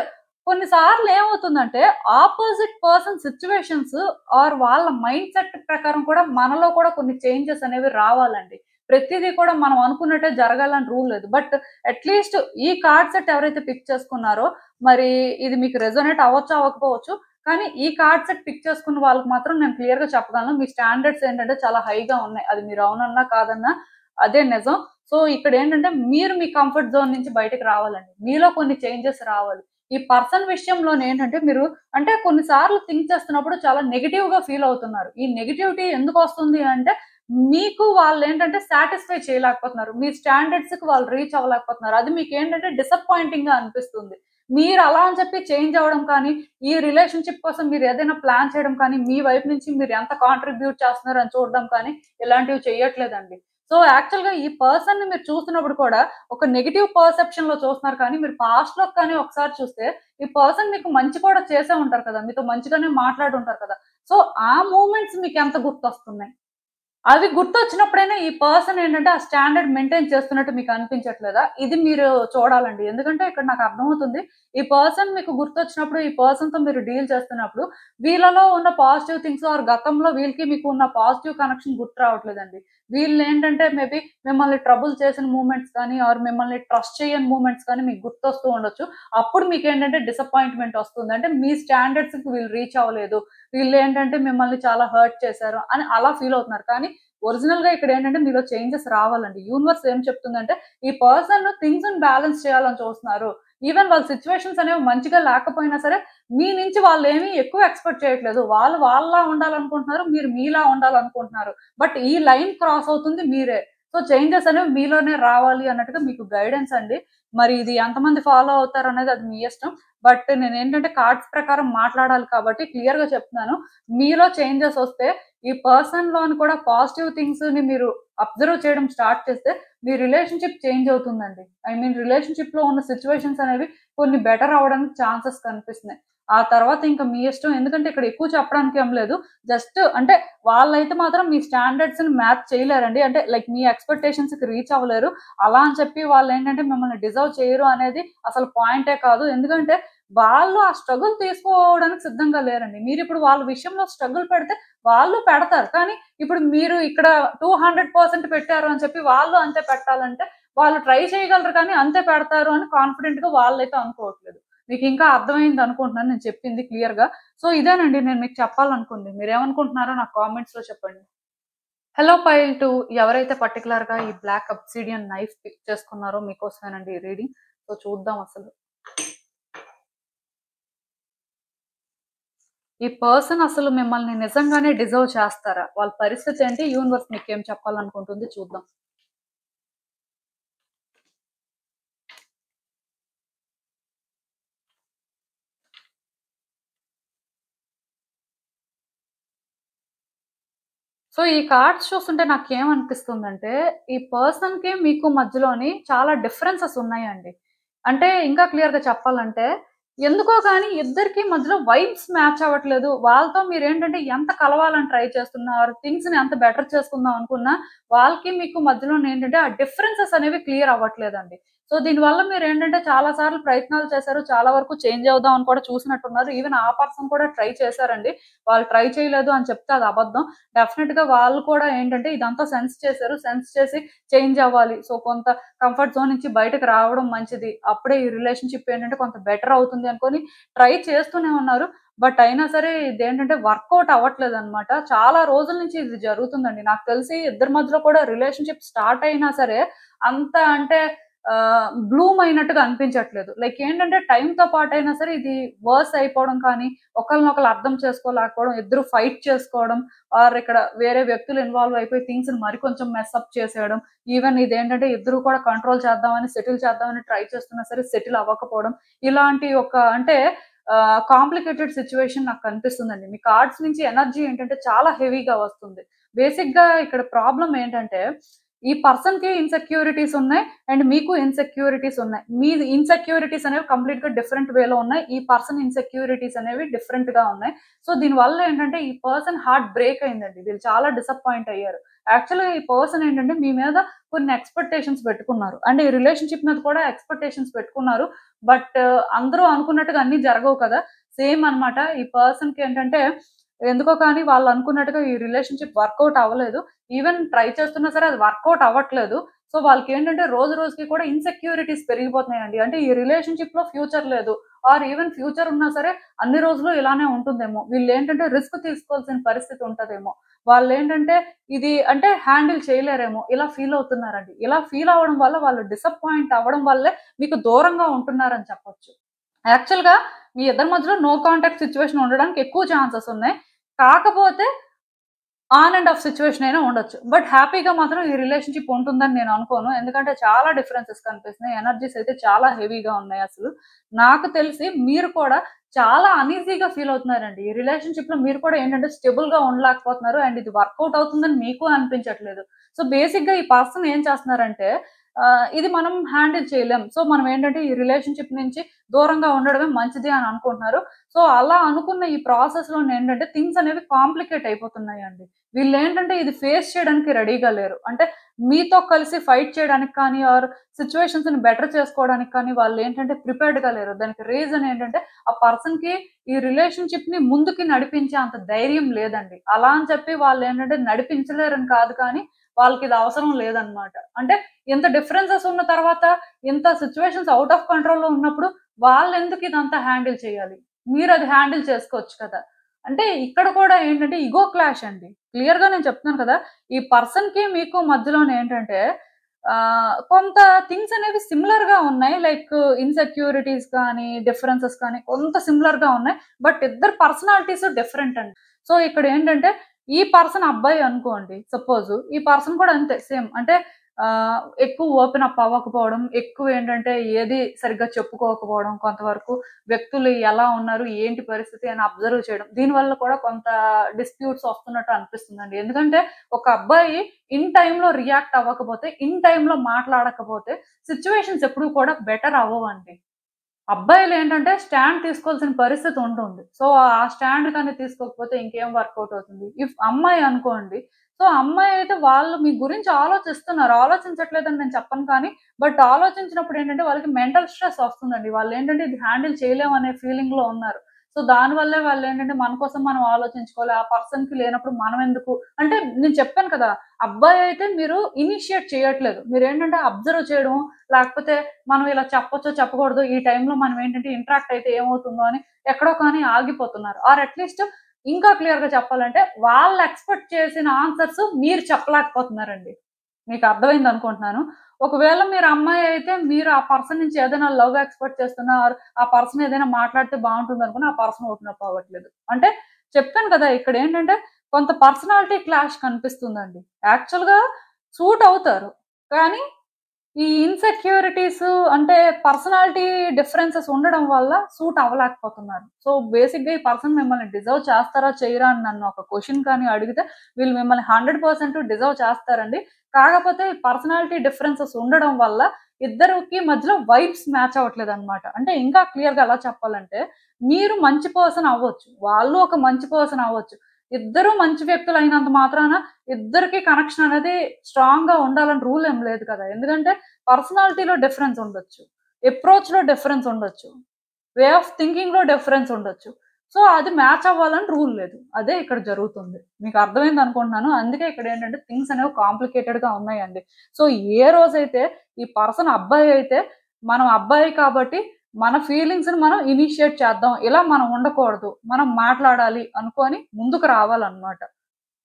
కొన్ని సార్లు ఏమవుతుందంటే ఆపోజిట్ పర్సన్ సిట్యుయేషన్స్ ఆర్ వాళ్ళ మైండ్ సెట్ ప్రకారం కూడా మనలో కూడా కొన్ని చేంజెస్ అనేవి రావాలండి. ప్రతిదీ కూడా మనం అనుకున్నట్టే జరగాలని రూల్ లేదు. బట్ అట్‌లీస్ట్ ఈ కార్డ్ సెట్ ఎవరైతే పిక్ చేసుకున్నారో మరి ఇది మీకు రెజొనేట్ అవ్వచ్చు, అవ్వకపోవచ్చు. కానీ ఈ కార్డ్ సెట్ పిక్ చేసుకున్న వాళ్ళకి మాత్రం నేను క్లియర్ గా చెప్పగలను, మీ స్టాండర్డ్స్ ఏంటంటే చాలా హైగా ఉన్నాయి. అది మీరు అవునన్నా కాదన్నా అదే నిజం. సో ఇక్కడ ఏంటంటే మీరు మీ కంఫర్ట్ జోన్ నుంచి బయటకు రావాలండి. మీలో కొన్ని చేంజెస్ రావాలి. ఈ పర్సన్ విషయంలోనే ఏంటంటే మీరు అంటే కొన్నిసార్లు థింక్ చేస్తున్నప్పుడు చాలా నెగెటివ్ గా ఫీల్ అవుతున్నారు. ఈ నెగటివిటీ ఎందుకు వస్తుంది అంటే మీకు వాళ్ళు ఏంటంటే సాటిస్ఫై చేయలేకపోతున్నారు. మీ స్టాండర్డ్స్ కి వాళ్ళు రీచ్ అవ్వలేకపోతున్నారు. అది మీకు ఏంటంటే డిసప్పాయింటింగ్ గా అనిపిస్తుంది. మీరు అలా అని చెప్పి చేంజ్ అవ్వడం కానీ, ఈ రిలేషన్‌షిప్ కోసం మీరు ఏదైనా ప్లాన్ చేయడం కానీ, మీ వైపు నుంచి మీరు ఎంత కాంట్రిబ్యూట్ చేస్తున్నారు అని చూడడం కానీ, ఇలాంటివి చేయట్లేదండి. సో, యాక్చువల్‌గా ఈ పర్సన్‌ని మీరు చూస్తున్నప్పుడు కూడా ఒక నెగెటివ్ పర్సెప్షన్‌లో చూస్తున్నారు కానీ, మీరు పాస్ట్‌లో కానీ ఒకసారి చూస్తే, ఈ పర్సన్ మీకు మంచి కూడా చేసే ఉంటారు కదా! మీతో మంచిగానే మాట్లాడి ఉంటారు కదా! సో, ఆ మూమెంట్స్ మీకెంత గుర్తొస్తున్నాయి? అవి గుర్తొచ్చినప్పుడైనా ఈ పర్సన్ ఏంటంటే ఆ స్టాండర్డ్ మెయింటైన్ చేస్తున్నట్టు మీకు అనిపించట్లేదా? ఇది మీరు చూడాలండి. ఎందుకంటే ఇక్కడ నాకు అర్థమవుతుంది. ఈ పర్సన్ మీకు గుర్తొచ్చినప్పుడు, ఈ పర్సన్‌తో మీరు డీల్ చేస్తున్నప్పుడు, వీళ్ళలో ఉన్న పాజిటివ్ థింగ్స్ ఆర్ గతంలో వీళ్ళకి మీకు ఉన్న పాజిటివ్ కనెక్షన్ గుర్తు రావట్లేదండి. వీళ్ళేంటంటే మేబీ మిమ్మల్ని ట్రబుల్ చేసిన మూమెంట్స్ కానీ, ఆర్ మిమ్మల్ని ట్రస్ట్ చేయని మూమెంట్స్ కానీ మీకు గుర్తొస్తూ ఉండొచ్చు. అప్పుడు మీకేంటంటే డిసప్పాయింట్‌మెంట్ వస్తుంది. అంటే మీ స్టాండర్డ్స్‌కి వీళ్ళు రీచ్ అవ్వలేదు. వీళ్ళేంటంటే మిమ్మల్ని చాలా హర్ట్ చేశారు అని అలా ఫీల్ అవుతున్నారు. కానీ ఒరిజినల్‌గా ఇక్కడేంటంటే మీలో చేంజెస్ రావాలండి. యూనివర్స్ ఏం చెప్తుందంటే, ఈ పర్సన్ థింగ్స్‌ని బ్యాలెన్స్ చేయాలని చూస్తున్నారు. ఈవెన్ వాళ్ళ సిట్యుయేషన్స్ అనేవి మంచిగా లేకపోయినా సరే, మీ నుంచి వాళ్ళేమి ఎక్కువ ఎక్స్‌పెక్ట్ చేయట్లేదు. వాళ్ళు వాళ్ళలా ఉండాలనుకుంటున్నారు. మీరు మీలా ఉండాలనుకుంటున్నారు. బట్ ఈ లైన్ క్రాస్ అవుతుంది మీరే. సో, చేంజెస్ అనేవి మీలోనే రావాలి అన్నట్టుగా మీకు గైడెన్స్ అండి. మరి ఇది ఎంతమంది ఫాలో అవుతారనేది అది మీ ఇష్టం. బట్ నేనేంటంటే కార్డ్స్ ప్రకారం మాట్లాడాలి కాబట్టి క్లియర్‌గా చెప్తున్నాను. మీలో చేంజెస్ వస్తే ఈ పర్సన్‌లోని కూడా పాజిటివ్ థింగ్స్‌ని మీరు అబ్జర్వ్ చేయడం స్టార్ట్ చేస్తే మీ రిలేషన్‌షిప్ చేంజ్ అవుతుందండి. ఐ మీన్ రిలేషన్‌షిప్‌లో ఉన్న సిట్యుయేషన్స్ అనేవి కొన్ని బెటర్ అవ్వడానికి ఛాన్సెస్ కనిపిస్తున్నాయి. ఆ తర్వాత ఇంకా మీ ఇష్టం. ఎందుకంటే ఇక్కడ ఎక్కువ చెప్పడానికి ఏం లేదు. జస్ట్ అంటే వాళ్ళైతే మాత్రం మీ స్టాండర్డ్స్‌ని మ్యాచ్ చేయలేరండి. అంటే లైక్ మీ ఎక్స్‌పెక్టేషన్స్‌కి రీచ్ అవ్వలేరు. అలా అని చెప్పి వాళ్ళేంటంటే మిమ్మల్ని డిజర్వ్ చేయరు అనేది అసలు పాయింటే కాదు. ఎందుకంటే వాళ్ళు ఆ స్ట్రగుల్ తీసుకోవడానికి సిద్ధంగా లేరండి. మీరిప్పుడు వాళ్ళ విషయంలో స్ట్రగుల్ పెడితే వాళ్ళు పెడతారు. కానీ ఇప్పుడు మీరు ఇక్కడ 200% పెట్టారు అని చెప్పి వాళ్ళు అంతే పెట్టాలంటే వాళ్ళు ట్రై చేయగలరు కానీ అంతే పెడతారు అని కాన్ఫిడెంట్‌గా వాళ్ళైతే అనుకోవట్లేదు. మీకింకా అర్థమైంది అనుకుంటున్నాను నేను చెప్పింది క్లియర్‌గా. సో, ఇదేనండి నేను మీకు చెప్పాలనుకుంది. మీరేమనుకుంటున్నారో నాకు కామెంట్స్‌లో చెప్పండి. హలో పైల్ 2 ఎవరైతే పర్టిక్యులర్‌గా ఈ బ్లాక్ అబ్సిడియన్ నైఫ్ పిక్ చేసుకున్నారో మీకోసమేనండి ఈ రీడింగ్. సో, చూద్దాం అసలు. ఈ పర్సన్ అసలు మిమ్మల్ని నిజంగానే డిజర్వ్ చేస్తారా? వాళ్ళ పరిస్థితి ఏంటి? యూనివర్స్ మీకేం చెప్పాలనుకుంటుంది చూద్దాం. సో, ఈ కార్డ్స్ చూస్తుంటే నాకేమనిపిస్తుందంటే, ఈ పర్సన్‌కి మీకు మధ్యలోని చాలా డిఫరెన్సెస్ ఉన్నాయండి. అంటే ఇంకా క్లియర్‌గా చెప్పాలంటే, ఎందుకో గాని ఇద్దరికీ మధ్యలో వైబ్స్ మ్యాచ్ అవ్వట్లేదు. వాళ్ళతో మీరేంటంటే ఎంత కలవాలని ట్రై చేస్తున్నారు, థింగ్స్‌ని ఎంత బెటర్ చేసుకుందాం అనుకున్నా, వాళ్ళకి మీకు మధ్యలోనేంటంటే ఆ డిఫరెన్సెస్ అనేవి క్లియర్ అవ్వట్లేదండి. సో, దీనివల్ల మీరేంటంటే చాలా సార్లు ప్రయత్నాలు చేశారు. చాలా వరకు చేంజ్ అవుదాం అని కూడా చూసినట్టున్నారు. ఈవెన్ ఆ పర్సన్ కూడా ట్రై చేశారండి. వాళ్ళు ట్రై చేయలేదు అని చెప్తే అది అబద్ధం. డెఫినిట్‌గా వాళ్ళు కూడా ఏంటంటే ఇదంతా సెన్స్ చేశారు. సెన్స్ చేసి చేంజ్ అవ్వాలి. సో, కొంత కంఫర్ట్ జోన్ నుంచి బయటకి రావడం మంచిది. అప్పుడే ఈ రిలేషన్‌షిప్ ఏంటంటే కొంత బెటర్ అవుతుంది అనుకోని ట్రై చేస్తూనే ఉన్నారు. బట్ అయినా సరే ఇదేంటంటే వర్కౌట్ అవ్వట్లేదన్నమాట. చాలా రోజుల నుంచి ఇది జరుగుతుందండి. నాకు తెలిసి ఇద్దరి మధ్యలో కూడా రిలేషన్‌షిప్ స్టార్ట్ అయినా సరే అంత అంటే బ్లూమ్ అయినట్టుగా అనిపించట్లేదు. లైక్ ఏంటంటే టైమ్‌తో పాటైనా సరే ఇది వర్స్ అయిపోవడం కానీ, ఒకళ్ళనొకళ్ళు అర్థం చేసుకోలేకపోవడం, ఇద్దరు ఫైట్ చేసుకోవడం ఆర్ ఇక్కడ వేరే వ్యక్తులు ఇన్వాల్వ్ అయిపోయి థింగ్స్‌ని కొంచెం మెస్ అప్ చేసేయడం. ఈవెన్ ఇదేంటంటే ఇద్దరు కూడా కంట్రోల్ చేద్దామని, సెటిల్ చేద్దామని ట్రై చేస్తున్నా సరే సెటిల్ అవ్వకపోవడం. ఇలాంటి ఒక అంటే కాంప్లికేటెడ్ సిట్యుయేషన్ నాకు కనిపిస్తుందండి. మీ కార్డ్స్ నుంచి ఎనర్జీ ఏంటంటే చాలా హెవీగా వస్తుంది. బేసిక్‌గా ఇక్కడ ప్రాబ్లమ్ ఏంటంటే ఈ పర్సన్‌కి ఇన్‌సెక్యూరిటీస్ ఉన్నాయి. అండ్ మీకు ఇన్‌సెక్యూరిటీస్ ఉన్నాయి. మీది ఇన్‌సెక్యూరిటీస్ అనేవి కంప్లీట్‌గా డిఫరెంట్ వేలో ఉన్నాయి. ఈ పర్సన్ ఇన్‌సెక్యూరిటీస్ అనేవి డిఫరెంట్‌గా ఉన్నాయి. సో, దీనివల్ల ఏంటంటే ఈ పర్సన్ హార్ట్ బ్రేక్ అయిందండి. వీళ్ళు చాలా డిసప్పాయింట్ అయ్యారు. యాక్చువల్‌గా ఈ పర్సన్ ఏంటంటే మీ మీద కొన్ని ఎక్స్‌పెక్టేషన్స్ పెట్టుకున్నారు. అంటే ఈ రిలేషన్‌షిప్ మీద కూడా ఎక్స్‌పెక్టేషన్స్ పెట్టుకున్నారు. బట్ అందరూ అనుకున్నట్టుగా అన్నీ జరగవు కదా! సేమ్ అన్నమాట. ఈ పర్సన్‌కి ఏంటంటే ఎందుకో కానీ వాళ్ళు అనుకున్నట్టుగా ఈ రిలేషన్‌షిప్ వర్కౌట్ అవ్వలేదు. ఈవెన్ ట్రై చేస్తున్నా సరే అది వర్కౌట్ అవ్వట్లేదు. సో, వాళ్ళకేంటంటే రోజు రోజుకి కూడా ఇన్‌సెక్యూరిటీస్ పెరిగిపోతున్నాయండి. అంటే ఈ రిలేషన్‌షిప్‌లో ఫ్యూచర్ లేదు. ఆర్ ఈవెన్ ఫ్యూచర్ ఉన్నా సరే అన్ని రోజులు ఇలానే ఉంటుందేమో, వీళ్ళు ఏంటంటే రిస్క్ తీసుకోవాల్సిన పరిస్థితి ఉంటదేమో, వాళ్ళు ఏంటంటే ఇది అంటే హ్యాండిల్ చేయలేరేమో, ఇలా ఫీల్ అవుతున్నారండి. ఇలా ఫీల్ అవ్వడం వల్ల వాళ్ళు డిసప్పాయింట్ అవ్వడం వల్లే మీకు దూరంగా ఉంటున్నారని చెప్పొచ్చు. యాక్చువల్‌గా మీ ఇద్దరి మధ్యలో నో కాంటాక్ట్ సిట్యుయేషన్ ఉండడానికి ఎక్కువ ఛాన్సెస్ ఉన్నాయి. కాకపోతే ఆన్ అండ్ ఆఫ్ సిట్యుయేషన్ అయినా ఉండొచ్చు. బట్ హ్యాపీగా మాత్రం ఈ రిలేషన్‌షిప్ ఉంటుందని నేను అనుకోను. ఎందుకంటే చాలా డిఫరెన్సెస్ కనిపిస్తున్నాయి. ఎనర్జీస్ అయితే చాలా హెవీగా ఉన్నాయి అసలు. నాకు తెలిసి మీరు కూడా చాలా అన్‌ఈజీగా ఫీల్ అవుతున్నారండి. ఈ రిలేషన్‌షిప్‌లో మీరు కూడా ఏంటంటే స్టేబుల్‌గా ఉండలేకపోతున్నారు. అండ్ ఇది వర్కౌట్ అవుతుందని మీకు అనిపించట్లేదు. సో, బేసిక్‌గా ఈ పర్సన్ ఏం చేస్తున్నారంటే ఇది మనం హ్యాండిల్ చేయలేం. సో, మనం ఏంటంటే ఈ రిలేషన్‌షిప్ నుంచి దూరంగా ఉండడమే మంచిది అని అనుకుంటున్నారు. సో, అలా అనుకున్న ఈ ప్రాసెస్‌లోనేంటంటే థింగ్స్ అనేవి కాంప్లికేట్ అయిపోతున్నాయండి. వీళ్ళేంటంటే ఇది ఫేస్ చేయడానికి రెడీగా లేరు. అంటే మీతో కలిసి ఫైట్ చేయడానికి కానీ ఆర్ సిట్యుయేషన్స్‌ని బెటర్ చేసుకోవడానికి కానీ వాళ్ళేంటంటే ప్రిపేర్డ్‌గా లేరు. దానికి రీజన్ ఏంటంటే ఆ పర్సన్‌కి ఈ రిలేషన్‌షిప్‌ని ముందుకి నడిపించే అంత ధైర్యం లేదండి. అలా అని చెప్పి వాళ్ళేంటంటే నడిపించలేరని కాదు కానీ వాళ్ళకిది అవసరం లేదనమాట. అంటే ఇంత డిఫరెన్సెస్ ఉన్న తర్వాత, ఇంత సిట్యుయేషన్స్ ఔట్ ఆఫ్ కంట్రోల్‌లో ఉన్నప్పుడు వాళ్ళెందుకు ఇదంతా హ్యాండిల్ చేయాలి? మీరది హ్యాండిల్ చేసుకోవచ్చు కదా! అంటే ఇక్కడ కూడా ఏంటంటే ఇగో క్లాష్ అండి. క్లియర్‌గా నేను చెప్తున్నాను కదా! ఈ పర్సన్‌కి మీకు మధ్యలోనేంటంటే కొంత థింగ్స్ అనేవి సిమిలర్‌గా ఉన్నాయి. లైక్ ఇన్‌సెక్యూరిటీస్ కానీ, డిఫరెన్సెస్ కానీ కొంత సిమిలర్‌గా ఉన్నాయి. బట్ ఇద్దరి పర్సనాలిటీస్ డిఫరెంట్ అండి. సో, ఇక్కడేంటంటే ఈ పర్సన్ అబ్బాయి అనుకోండి సపోజ్. ఈ పర్సన్ కూడా అంతే సేమ్. అంటే ఎక్కువ ఓపెన్ అప్ అవ్వకపోవడం, ఎక్కువేంటంటే ఏది సరిగ్గా చెప్పుకోకపోవడం, కొంతవరకు వ్యక్తులు ఎలా ఉన్నారు, ఏంటి పరిస్థితి అని అబ్జర్వ్ చేయడం. దీనివల్ల కూడా కొంత డిస్ప్యూట్స్ వస్తున్నట్టు అనిపిస్తుందండి. ఎందుకంటే ఒక అబ్బాయి ఇన్ టైమ్‌లో రియాక్ట్ అవ్వకపోతే, ఇన్ టైమ్‌లో మాట్లాడకపోతే సిట్యుయేషన్స్ ఎప్పుడు కూడా బెటర్ అవ్వవండి. అబ్బాయిలేంటంటే స్టాండ్ తీసుకోవాల్సిన పరిస్థితి ఉంటుంది. సో, ఆ స్టాండ్ కానీ తీసుకోకపోతే ఇంకేం వర్కౌట్ అవుతుంది. ఇఫ్ అమ్మాయి అనుకోండి. సో, అమ్మాయి అయితే వాళ్ళు మీ గురించి ఆలోచిస్తున్నారు. ఆలోచించట్లేదని నేను చెప్పను కానీ, బట్ ఆలోచించినప్పుడు ఏంటంటే వాళ్ళకి మెంటల్ స్ట్రెస్ వస్తుందండి. వాళ్ళేంటంటే ఇది హ్యాండిల్ చేయలేము అనే ఫీలింగ్‌లో ఉన్నారు. సో, దానివల్లే వాళ్ళేంటంటే మన కోసం మనం ఆలోచించుకోవాలి. ఆ పర్సన్‌కి లేనప్పుడు మనం ఎందుకు అంటే నేను చెప్పాను కదా! అబ్బాయి అయితే మీరు ఇనిషియేట్ చేయట్లేదు. మీరేంటంటే అబ్జర్వ్ చేయడం, లేకపోతే మనం ఇలా చెప్పొచ్చో, చెప్పకూడదో, ఈ టైంలో మనం ఏంటంటే ఇంటరాక్ట్ అయితే ఏమవుతుందో అని ఎక్కడో కానీ ఆగిపోతున్నారు. ఆర్ అట్‌లీస్ట్ ఇంకా క్లియర్‌గా చెప్పాలంటే వాళ్ళు ఎక్స్‌పెక్ట్ చేసిన ఆన్సర్స్ మీరు చెప్పలేకపోతున్నారండి. మీకు అర్థమైందనుకుంటున్నాను. ఒకవేళ మీరు అమ్మాయి అయితే మీరు ఆ పర్సన్ నుంచి ఏదైనా లవ్ ఎక్స్‌పెక్ట్ చేస్తున్నా ఆర్ ఆ పర్సన్ ఏదైనా మాట్లాడితే బావుంటుందనుకుని ఆ పర్సన్ ఓపెన్ అప్ అవ్వట్లేదు. అంటే చెప్పాను కదా! ఇక్కడేంటంటే కొంత పర్సనాలిటీ క్లాష్ కనిపిస్తుందండి. యాక్చువల్‌గా సూట్ అవుతారు. కానీ ఈ ఇన్‌సెక్యూరిటీస్ అంటే పర్సనాలిటీ డిఫరెన్సెస్ ఉండడం వల్ల సూట్ అవ్వలేకపోతున్నారు. సో, బేసిక్‌గా ఈ పర్సన్ మిమ్మల్ని డిజర్వ్ చేస్తారా? చెయ్యరా? అని నన్ను ఒక క్వెషన్ కానీ అడిగితే వీళ్ళు మిమ్మల్ని 100% డిజర్వ్ చేస్తారండి. కాకపోతే ఈ పర్సనాలిటీ డిఫరెన్సెస్ ఉండడం వల్ల ఇద్దరికి మధ్యలో వైబ్స్ మ్యాచ్ అవ్వట్లేదన్నమాట. అంటే ఇంకా క్లియర్‌గా ఎలా చెప్పాలంటే మీరు మంచి పర్సన్ అవ్వచ్చు. వాళ్ళు ఒక మంచి పర్సన్ అవ్వచ్చు. ఇద్దరు మంచి వ్యక్తులైనంత మాత్రాన ఇద్దరికీ కనెక్షన్ అనేది స్ట్రాంగ్‌గా ఉండాలని రూల్ ఏం లేదు కదా! ఎందుకంటే పర్సనాలిటీలో డిఫరెన్స్ ఉండొచ్చు. అప్రోచ్‌లో డిఫరెన్స్ ఉండొచ్చు. వే ఆఫ్ థింకింగ్‌లో డిఫరెన్స్ ఉండొచ్చు. సో, అది మ్యాచ్ అవ్వాలని రూల్ లేదు. అదే ఇక్కడ జరుగుతుంది. మీకు అర్థమైందనుకుంటున్నాను. అందుకే ఇక్కడేంటంటే థింగ్స్ అనేవి కాంప్లికేటెడ్‌గా ఉన్నాయండి. సో, ఏ రోజైతే ఈ పర్సన్ అబ్బాయి అయితే, మనం అబ్బాయి కాబట్టి మన ఫీలింగ్స్‌ని మనం ఇనిషియేట్ చేద్దాం. ఇలా మనం ఉండకూడదు. మనం మాట్లాడాలి అనుకోని ముందుకు రావాలన్నమాట.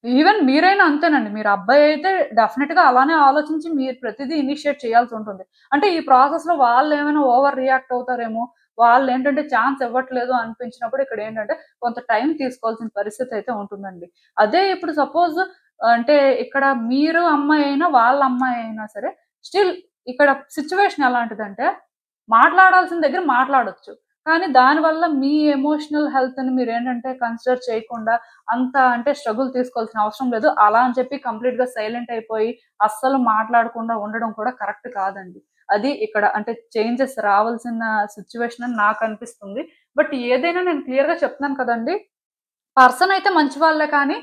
ఈవెన్ మీరైనా అంతేనండి. మీరు అబ్బాయి అయితే డెఫినిట్‌గా అలానే ఆలోచించి మీరు ప్రతిదీ ఇనిషియేట్ చేయాల్సుంటుంది. అంటే ఈ ప్రాసెస్‌లో వాళ్ళేమైనా ఓవర్ రియాక్ట్ అవుతారేమో, వాళ్ళేంటంటే ఛాన్స్ ఇవ్వట్లేదు అనిపించినప్పుడు ఇక్కడేంటంటే కొంత టైం తీసుకోవాల్సిన పరిస్థితి అయితే ఉంటుందండి. అదే ఇప్పుడు సపోజ్ అంటే ఇక్కడ మీరు అమ్మాయి అయినా, వాళ్ళ అమ్మాయి అయినా సరే స్టిల్ ఇక్కడ సిట్యుయేషన్ ఎలాంటిదంటే మాట్లాడాల్సిన దగ్గర మాట్లాడొచ్చు. కానీ దానివల్ల మీ ఎమోషనల్ హెల్త్‌ని మీరేంటంటే కన్సిడర్ చేయకుండా అంత అంటే స్ట్రగుల్ తీసుకోవాల్సిన అవసరం లేదు. అలా అని చెప్పి కంప్లీట్‌గా సైలెంట్ అయిపోయి అస్సలు మాట్లాడకుండా ఉండడం కూడా కరెక్ట్ కాదండి. అది ఇక్కడ అంటే చేంజెస్ రావాల్సిన సిట్యుయేషన్ అని నాకనిపిస్తుంది. బట్ ఏదైనా నేను క్లియర్‌గా చెప్తున్నాను కదండీ! పర్సన్ అయితే మంచి వాళ్ళే కానీ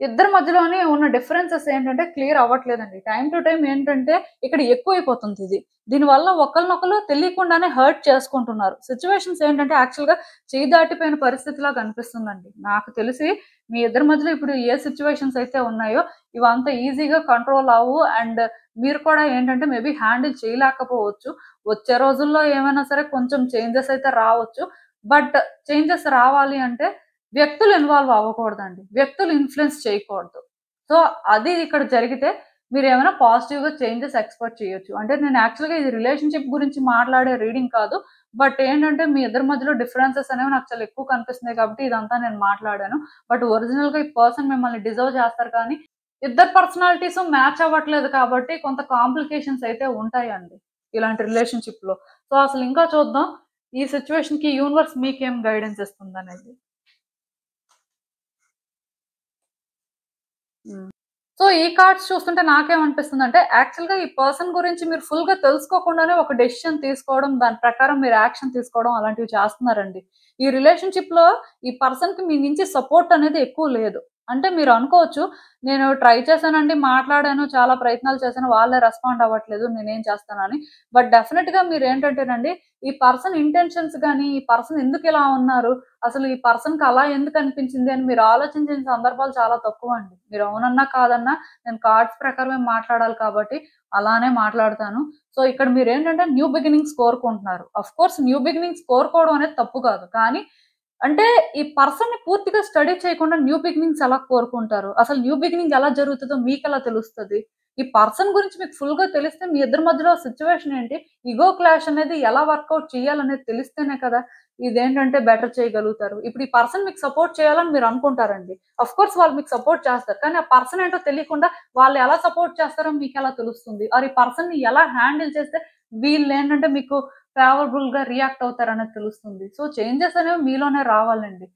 ఇద్దరి మధ్యలోనే ఉన్న డిఫరెన్సెస్ ఏంటంటే క్లియర్ అవ్వట్లేదండి. టైమ్ టు టైమ్ ఏంటంటే ఇక్కడ ఎక్కువైపోతుందిది. దీనివల్ల ఒకళ్ళనొకళ్ళు తెలియకుండానే హర్ట్ చేసుకుంటున్నారు. సిట్యుయేషన్స్ ఏంటంటే యాక్చువల్‌గా చెయ్యి దాటిపోయిన పరిస్థితిలా కనిపిస్తుందండి. నాకు తెలిసి మీ ఇద్దరి మధ్యలో ఇప్పుడు ఏ సిట్యుయేషన్స్ అయితే ఉన్నాయో ఇవంత ఈజీగా కంట్రోల్ అవ్వవు. అండ్ మీరు కూడా ఏంటంటే మేబీ హ్యాండిల్ చేయలేకపోవచ్చు. వచ్చే రోజుల్లో ఏమైనా సరే కొంచెం చేంజెస్ అయితే రావచ్చు. బట్ చేంజెస్ రావాలి అంటే వ్యక్తులు ఇన్వాల్వ్ అవ్వకూడదండి. వ్యక్తులు ఇన్‌ఫ్లూయెన్స్ చేయకూడదు. సో, అది ఇక్కడ జరిగితే మీరేమైనా పాజిటివ్‌గా చేంజెస్ ఎక్స్‌పెక్ట్ చేయొచ్చు. అంటే నేను యాక్చువల్‌గా ఇది రిలేషన్‌షిప్ గురించి మాట్లాడే రీడింగ్ కాదు. బట్ ఏంటంటే మీ ఇద్దరి మధ్యలో డిఫరెన్సెస్ అనేవి నాకు చాలా ఎక్కువ కనిపిస్తున్నాయి కాబట్టి ఇదంతా నేను మాట్లాడాను. బట్ ఒరిజినల్‌గా ఈ పర్సన్ మిమ్మల్ని డిజర్వ్ చేస్తారు కానీ ఇద్దరు పర్సనాలిటీస్ మ్యాచ్ అవ్వట్లేదు కాబట్టి కొంత కాంప్లికేషన్స్ అయితే ఉంటాయండి ఇలాంటి రిలేషన్‌షిప్‌లో. సో, అసలు ఇంకా చూద్దాం ఈ సిట్యుయేషన్‌కి యూనివర్స్ మీకేం గైడెన్స్ ఇస్తుందనేది. హ్మ్. సో, ఈ కార్డ్స్ చూస్తుంటే నాకేమనిపిస్తుందంటే, యాక్చువల్‌గా ఈ పర్సన్ గురించి మీరు ఫుల్‌గా తెలుసుకోకుండానే ఒక డెసిషన్ తీసుకోవడం, దాని ప్రకారం మీరు యాక్షన్ తీసుకోవడం అలాంటివి చేస్తున్నారండి. ఈ రిలేషన్‌షిప్‌లో ఈ పర్సన్‌కి మీ నుంచి సపోర్ట్ అనేది ఎక్కువ లేదు. అంటే మీరు అనుకోవచ్చు, నేను ట్రై చేశానండి, మాట్లాడాను, చాలా ప్రయత్నాలు చేశాను, వాళ్ళే రెస్పాండ్ అవ్వట్లేదు, నేనేం చేస్తానని. బట్ డెఫినిట్‌గా మీరేంటంటేనండి, ఈ పర్సన్ ఇంటెన్షన్స్ గాని, ఈ పర్సన్ ఎందుకిలా ఉన్నారు, అసలు ఈ పర్సన్‌కి అలా ఎందుకనిపించింది అని మీరు ఆలోచించిన సందర్భాలు చాలా తక్కువండి. మీరు అవునన్నా, కాదన్నా నేను కార్డ్స్ ప్రకారమే మాట్లాడాలి కాబట్టి అలానే మాట్లాడతాను. సో, ఇక్కడ మీరేంటంటే న్యూ బిగినింగ్స్ కోరుకుంటున్నారు. ఆఫ్‌కోర్స్ న్యూ బిగినింగ్స్ కోరుకోవడం అనేది తప్పు కాదు. కానీ అంటే ఈ పర్సన్‌ని పూర్తిగా స్టడీ చేయకుండా న్యూ బిగినింగ్స్ ఎలా కోరుకుంటారు? అసలు న్యూ బిగినింగ్ ఎలా జరుగుతదో మీకెలా తెలుస్తది? ఈ పర్సన్ గురించి మీకు ఫుల్‌గా తెలిస్తే మీ ఇద్దరి మధ్యలో సిట్యుయేషన్ ఏంటి? ఇగో క్లాష్ అనేది ఎలా వర్కౌట్ చేయాలనేది తెలిస్తేనే కదా! ఇదేంటంటే బెటర్ చేయగలుగుతారు. ఇప్పుడు ఈ పర్సన్ మీకు సపోర్ట్ చేయాలని మీరు అనుకుంటారండి. ఆఫ్‌కోర్స్ వాళ్ళు మీకు సపోర్ట్ చేస్తారు. కానీ ఆ పర్సన్ ఏంటో తెలియకుండా వాళ్ళు ఎలా సపోర్ట్ చేస్తారో మీకెలా తెలుస్తుంది? ఆర్ ఈ పర్సన్‌ని ఎలా హ్యాండిల్ చేస్తే వీళ్ళేంటంటే మీకు ఫేవరబుల్‌గా రియాక్ట్ అవుతారనేది తెలుస్తుంది. సో, చేంజెస్ అనేవి మీలోనే రావాలండి.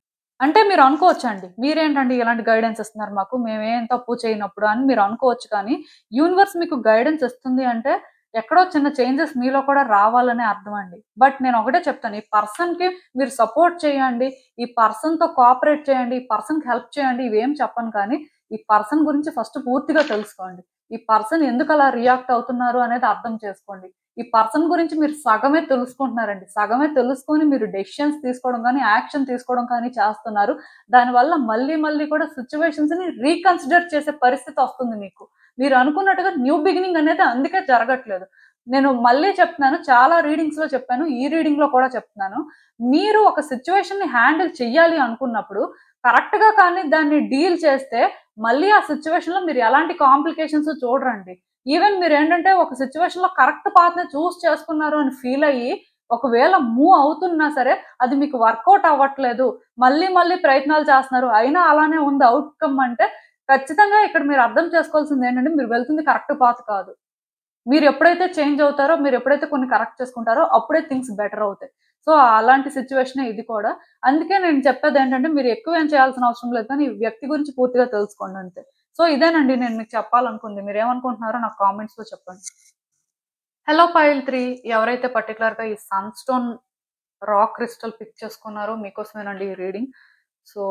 అంటే మీరు అనుకోవచ్చండి. మీరేంటండి ఇలాంటి గైడెన్స్ ఇస్తున్నారు మాకు. మేమేం తప్పు చేయనప్పుడు అని మీరు అనుకోవచ్చు కానీ, యూనివర్స్ మీకు గైడెన్స్ ఇస్తుంది అంటే, ఎక్కడో చిన్న చేంజెస్ మీలో కూడా రావాలనే అర్థం అండి. బట్ నేను ఒకటే చెప్తాను. ఈ పర్సన్‌కి మీరు సపోర్ట్ చేయండి. ఈ పర్సన్‌తో కోఆపరేట్ చేయండి. ఈ పర్సన్‌కి హెల్ప్ చేయండి. ఇవేం చెప్పను కానీ, ఈ పర్సన్ గురించి ఫస్ట్ పూర్తిగా తెలుసుకోండి. ఈ పర్సన్ ఎందుకలా రియాక్ట్ అవుతున్నారు అనేది అర్థం చేసుకోండి. ఈ పర్సన్ గురించి మీరు సగమే తెలుసుకుంటున్నారండి. సగమే తెలుసుకొని మీరు డెసిషన్స్ తీసుకోవడం గానీ, యాక్షన్ తీసుకోవడం కానీ చేస్తున్నారు. దానివల్ల మళ్ళీ మళ్ళీ కూడా సిట్యుయేషన్స్‌ని రీకన్సిడర్ చేసే పరిస్థితొస్తుంది మీకు. మీరు అనుకున్నట్టుగా న్యూ బిగినింగ్ అనేది అందుకే జరగట్లేదు. నేను మళ్ళీ చెప్తున్నాను. చాలా రీడింగ్స్‌లో చెప్పాను. ఈ రీడింగ్‌లో కూడా చెప్తున్నాను. మీరు ఒక సిట్యుయేషన్‌ని హ్యాండిల్ చెయ్యాలి అనుకున్నప్పుడు కరెక్ట్‌గా కానీ దాన్ని డీల్ చేస్తే మళ్ళీ ఆ సిట్యుయేషన్‌లో మీరు ఎలాంటి కాంప్లికేషన్స్ చూడరండి. ఈవెన్ మీరేంటంటే ఒక సిట్యుయేషన్‌లో కరెక్ట్ పాత్‌నే చేసుకున్నారు అని ఫీల్ అయ్యి, ఒకవేళ మూవ్ అవుతున్నా సరే, అది మీకు వర్కౌట్ అవ్వట్లేదు. మళ్ళీ మళ్ళీ ప్రయత్నాలు చేస్తున్నారు. అయినా అలానే ఉంది ఔట్‌కమ్ అంటే, ఖచ్చితంగా ఇక్కడ మీరు అర్థం చేసుకోవాల్సిందేంటంటే, మీరు వెళ్తుంది కరెక్ట్ పాత్ కాదు. మీరెప్పుడైతే చేంజ్ అవుతారో, మీరెప్పుడైతే కొన్ని కరెక్ట్ చేసుకుంటారో, అప్పుడే థింగ్స్ బెటర్ అవుతాయి. సో, అలాంటి సిట్యుయేషనే ఇది కూడా. అందుకే నేను చెప్పేదేంటంటే, మీరు ఎక్కువేం చేయాల్సిన అవసరం లేదు కానీ, ఈ వ్యక్తి గురించి పూర్తిగా తెలుసుకోండి అంతే. సో, ఇదేనండి నేను మీకు చెప్పాలనుకుంది. మీరేమనుకుంటున్నారో నాకు కామెంట్స్‌లో చెప్పండి. హలో పైల్ 3 ఎవరైతే పర్టిక్యులర్‌గా ఈ సన్‌స్టోన్ రాక్ క్రిస్టల్ పిక్ చేసుకున్నారో మీకోసమేనండి ఈ రీడింగ్. సో,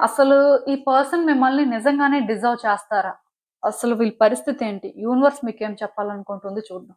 అసలు ఈ పర్సన్ మిమ్మల్ని నిజంగానే డిజర్వ్ చేస్తారా? అసలు వీళ్ళ పరిస్థితి ఏంటి? యూనివర్స్ మీకేం చెప్పాలనుకుంటుంది చూద్దాం.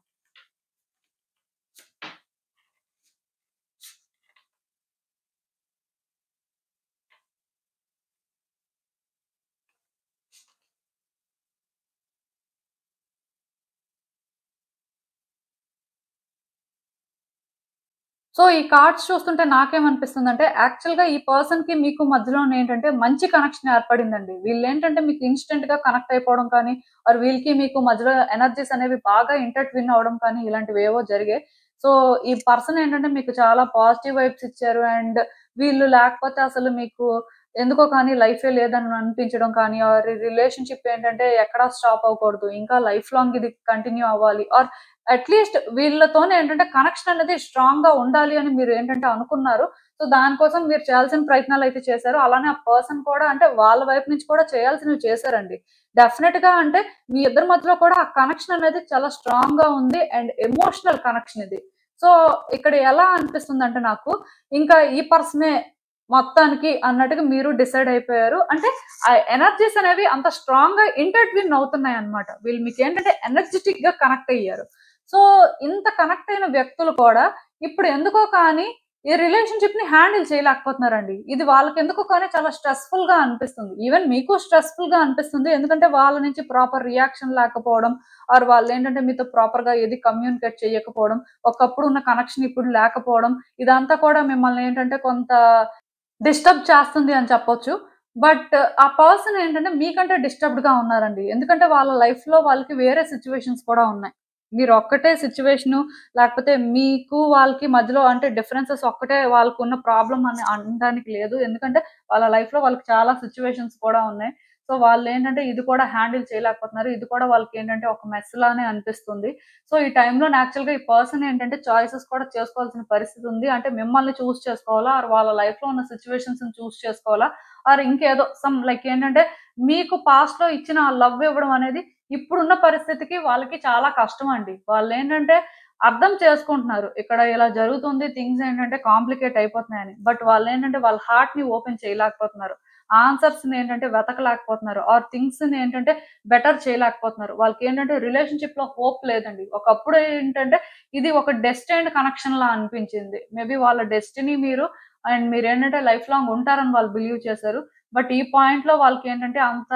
సో, ఈ కార్డ్స్ చూస్తుంటే నాకేమనిపిస్తుందంటే, యాక్చువల్‌గా ఈ పర్సన్‌కి మీకు మధ్యలోనేంటంటే మంచి కనెక్షన్ ఏర్పడిందండి. వీళ్ళేంటంటే మీకు ఇన్‌స్టంట్‌గా కనెక్ట్ అయిపోవడం కానీ, ఆర్ వీళ్ళకి మీకు మధ్యలో ఎనర్జీస్ అనేవి బాగా ఇంటర్‌ట్విన్ అవ్వడం కానీ ఇలాంటివేవో జరిగాయి. సో, ఈ పర్సన్ ఏంటంటే మీకు చాలా పాజిటివ్ వైబ్స్ ఇచ్చారు. అండ్ వీళ్ళు లేకపోతే అసలు మీకు ఎందుకో కానీ లైఫే లేదని అనిపించడం కానీ, ఆర్ రిలేషన్‌షిప్ ఏంటంటే ఎక్కడా స్టాప్ అవ్వకూడదు. ఇంకా లైఫ్ లాంగ్ ఇది కంటిన్యూ అవ్వాలి. ఆర్ అట్‌లీస్ట్ వీళ్ళతోనే ఏంటంటే కనెక్షన్ అనేది స్ట్రాంగ్‌గా ఉండాలి అని మీరు ఏంటంటే అనుకున్నారు. సో, దానికోసం మీరు చేయాల్సిన ప్రయత్నాలయితే చేశారు. అలానే ఆ పర్సన్ కూడా అంటే వాళ్ళ వైపు నుంచి కూడా చేయాల్సినవి చేశారండి. డెఫినిట్‌గా అంటే మీ ఇద్దరి మధ్యలో కూడా ఆ కనెక్షన్ అనేది చాలా స్ట్రాంగ్‌గా ఉంది. అండ్ ఎమోషనల్ కనెక్షన్ ఇది. సో, ఇక్కడ ఎలా అనిపిస్తుందంటే నాకు ఇంకా ఈ పర్సనే మొత్తానికి అన్నట్టుగా మీరు డిసైడ్ అయిపోయారు. అంటే ఆ ఎనర్జీస్ అనేవి అంత స్ట్రాంగ్‌గా ఇంటర్‌ట్విన్ అవుతున్నాయన్నమాట. వీళ్ళు మీకేంటంటే ఎనర్జిటిక్‌గా కనెక్ట్ అయ్యారు. సో, ఇంత కనెక్ట్ అయిన వ్యక్తులు కూడా ఇప్పుడు ఎందుకో కానీ ఈ రిలేషన్‌షిప్‌ని హ్యాండిల్ చేయలేకపోతున్నారండి. ఇది వాళ్ళకెందుకో కానీ చాలా స్ట్రెస్‌ఫుల్‌గా అనిపిస్తుంది. ఈవెన్ మీకు స్ట్రెస్‌ఫుల్‌గా అనిపిస్తుంది. ఎందుకంటే వాళ్ళ నుంచి ప్రాపర్ రియాక్షన్ లేకపోవడం, ఆర్ వాళ్ళేంటంటే మీతో ప్రాపర్‌గా ఏది కమ్యూనికేట్ చేయకపోవడం, ఒకప్పుడు ఉన్న కనెక్షన్ ఇప్పుడు లేకపోవడం, ఇదంతా కూడా మిమ్మల్ని ఏంటంటే కొంత డిస్టర్బ్ చేస్తుంది అని చెప్పొచ్చు. బట్ ఆ పర్సన్ ఏంటంటే మీకంటే డిస్టర్బ్డ్‌గా ఉన్నారండి. ఎందుకంటే వాళ్ళ లైఫ్‌లో వాళ్ళకి వేరే సిట్యుయేషన్స్ కూడా ఉన్నాయి. మీరొక్కటే సిట్యుయేషను లేకపోతే మీకు వాళ్ళకి మధ్యలో అంటే డిఫరెన్సెస్ ఒక్కటే వాళ్ళకున్న ప్రాబ్లమ్ అని అనడానికి లేదు. ఎందుకంటే వాళ్ళ లైఫ్‌లో వాళ్ళకి చాలా సిట్యుయేషన్స్ కూడా ఉన్నాయి. సో, వాళ్ళేంటంటే ఇది కూడా హ్యాండిల్ చేయలేకపోతున్నారు. ఇది కూడా వాళ్ళకేంటంటే ఒక మెస్ లానే అనిపిస్తుంది. సో, ఈ టైంలో యాక్చువల్‌గా ఈ పర్సన్ ఏంటంటే చాయిసెస్ కూడా చేసుకోవాల్సిన పరిస్థితి ఉంది. అంటే మిమ్మల్ని చూజ్ చేసుకోవాలా? ఆర్ వాళ్ళ లైఫ్‌లో ఉన్న సిట్యుయేషన్స్‌ని చూజ్ చేసుకోవాలా? ఆర్ ఇంకేదో సమ్ లైక్ ఏంటంటే మీకు పాస్ట్‌లో ఇచ్చిన ఆ లవ్ ఇవ్వడం అనేది ఇప్పుడున్న పరిస్థితికి వాళ్ళకి చాలా కష్టమండి. వాళ్ళేంటంటే అర్థం చేసుకుంటున్నారు. ఇక్కడ ఇలా జరుగుతుంది. థింగ్స్ ఏంటంటే కాంప్లికేట్ అయిపోతున్నాయని. బట్ వాళ్ళేంటంటే వాళ్ళ హార్ట్‌ని ఓపెన్ చేయలేకపోతున్నారు. ఆన్సర్స్‌ని ఏంటంటే వెతకలేకపోతున్నారు. ఆర్ థింగ్స్‌ని ఏంటంటే బెటర్ చేయలేకపోతున్నారు. వాళ్ళకేంటంటే రిలేషన్‌షిప్‌లో హోప్ లేదండి. ఒకప్పుడు ఏంటంటే ఇది ఒక డెస్టిన్డ్ కనెక్షన్‌లా అనిపించింది. మేబీ వాళ్ళ డెస్టినీ మీరు అండ్ మీరేంటంటే లైఫ్ లాంగ్ ఉంటారని వాళ్ళు బిలీవ్ చేశారు. బట్ ఈ పాయింట్‌లో వాళ్ళకేంటంటే అంత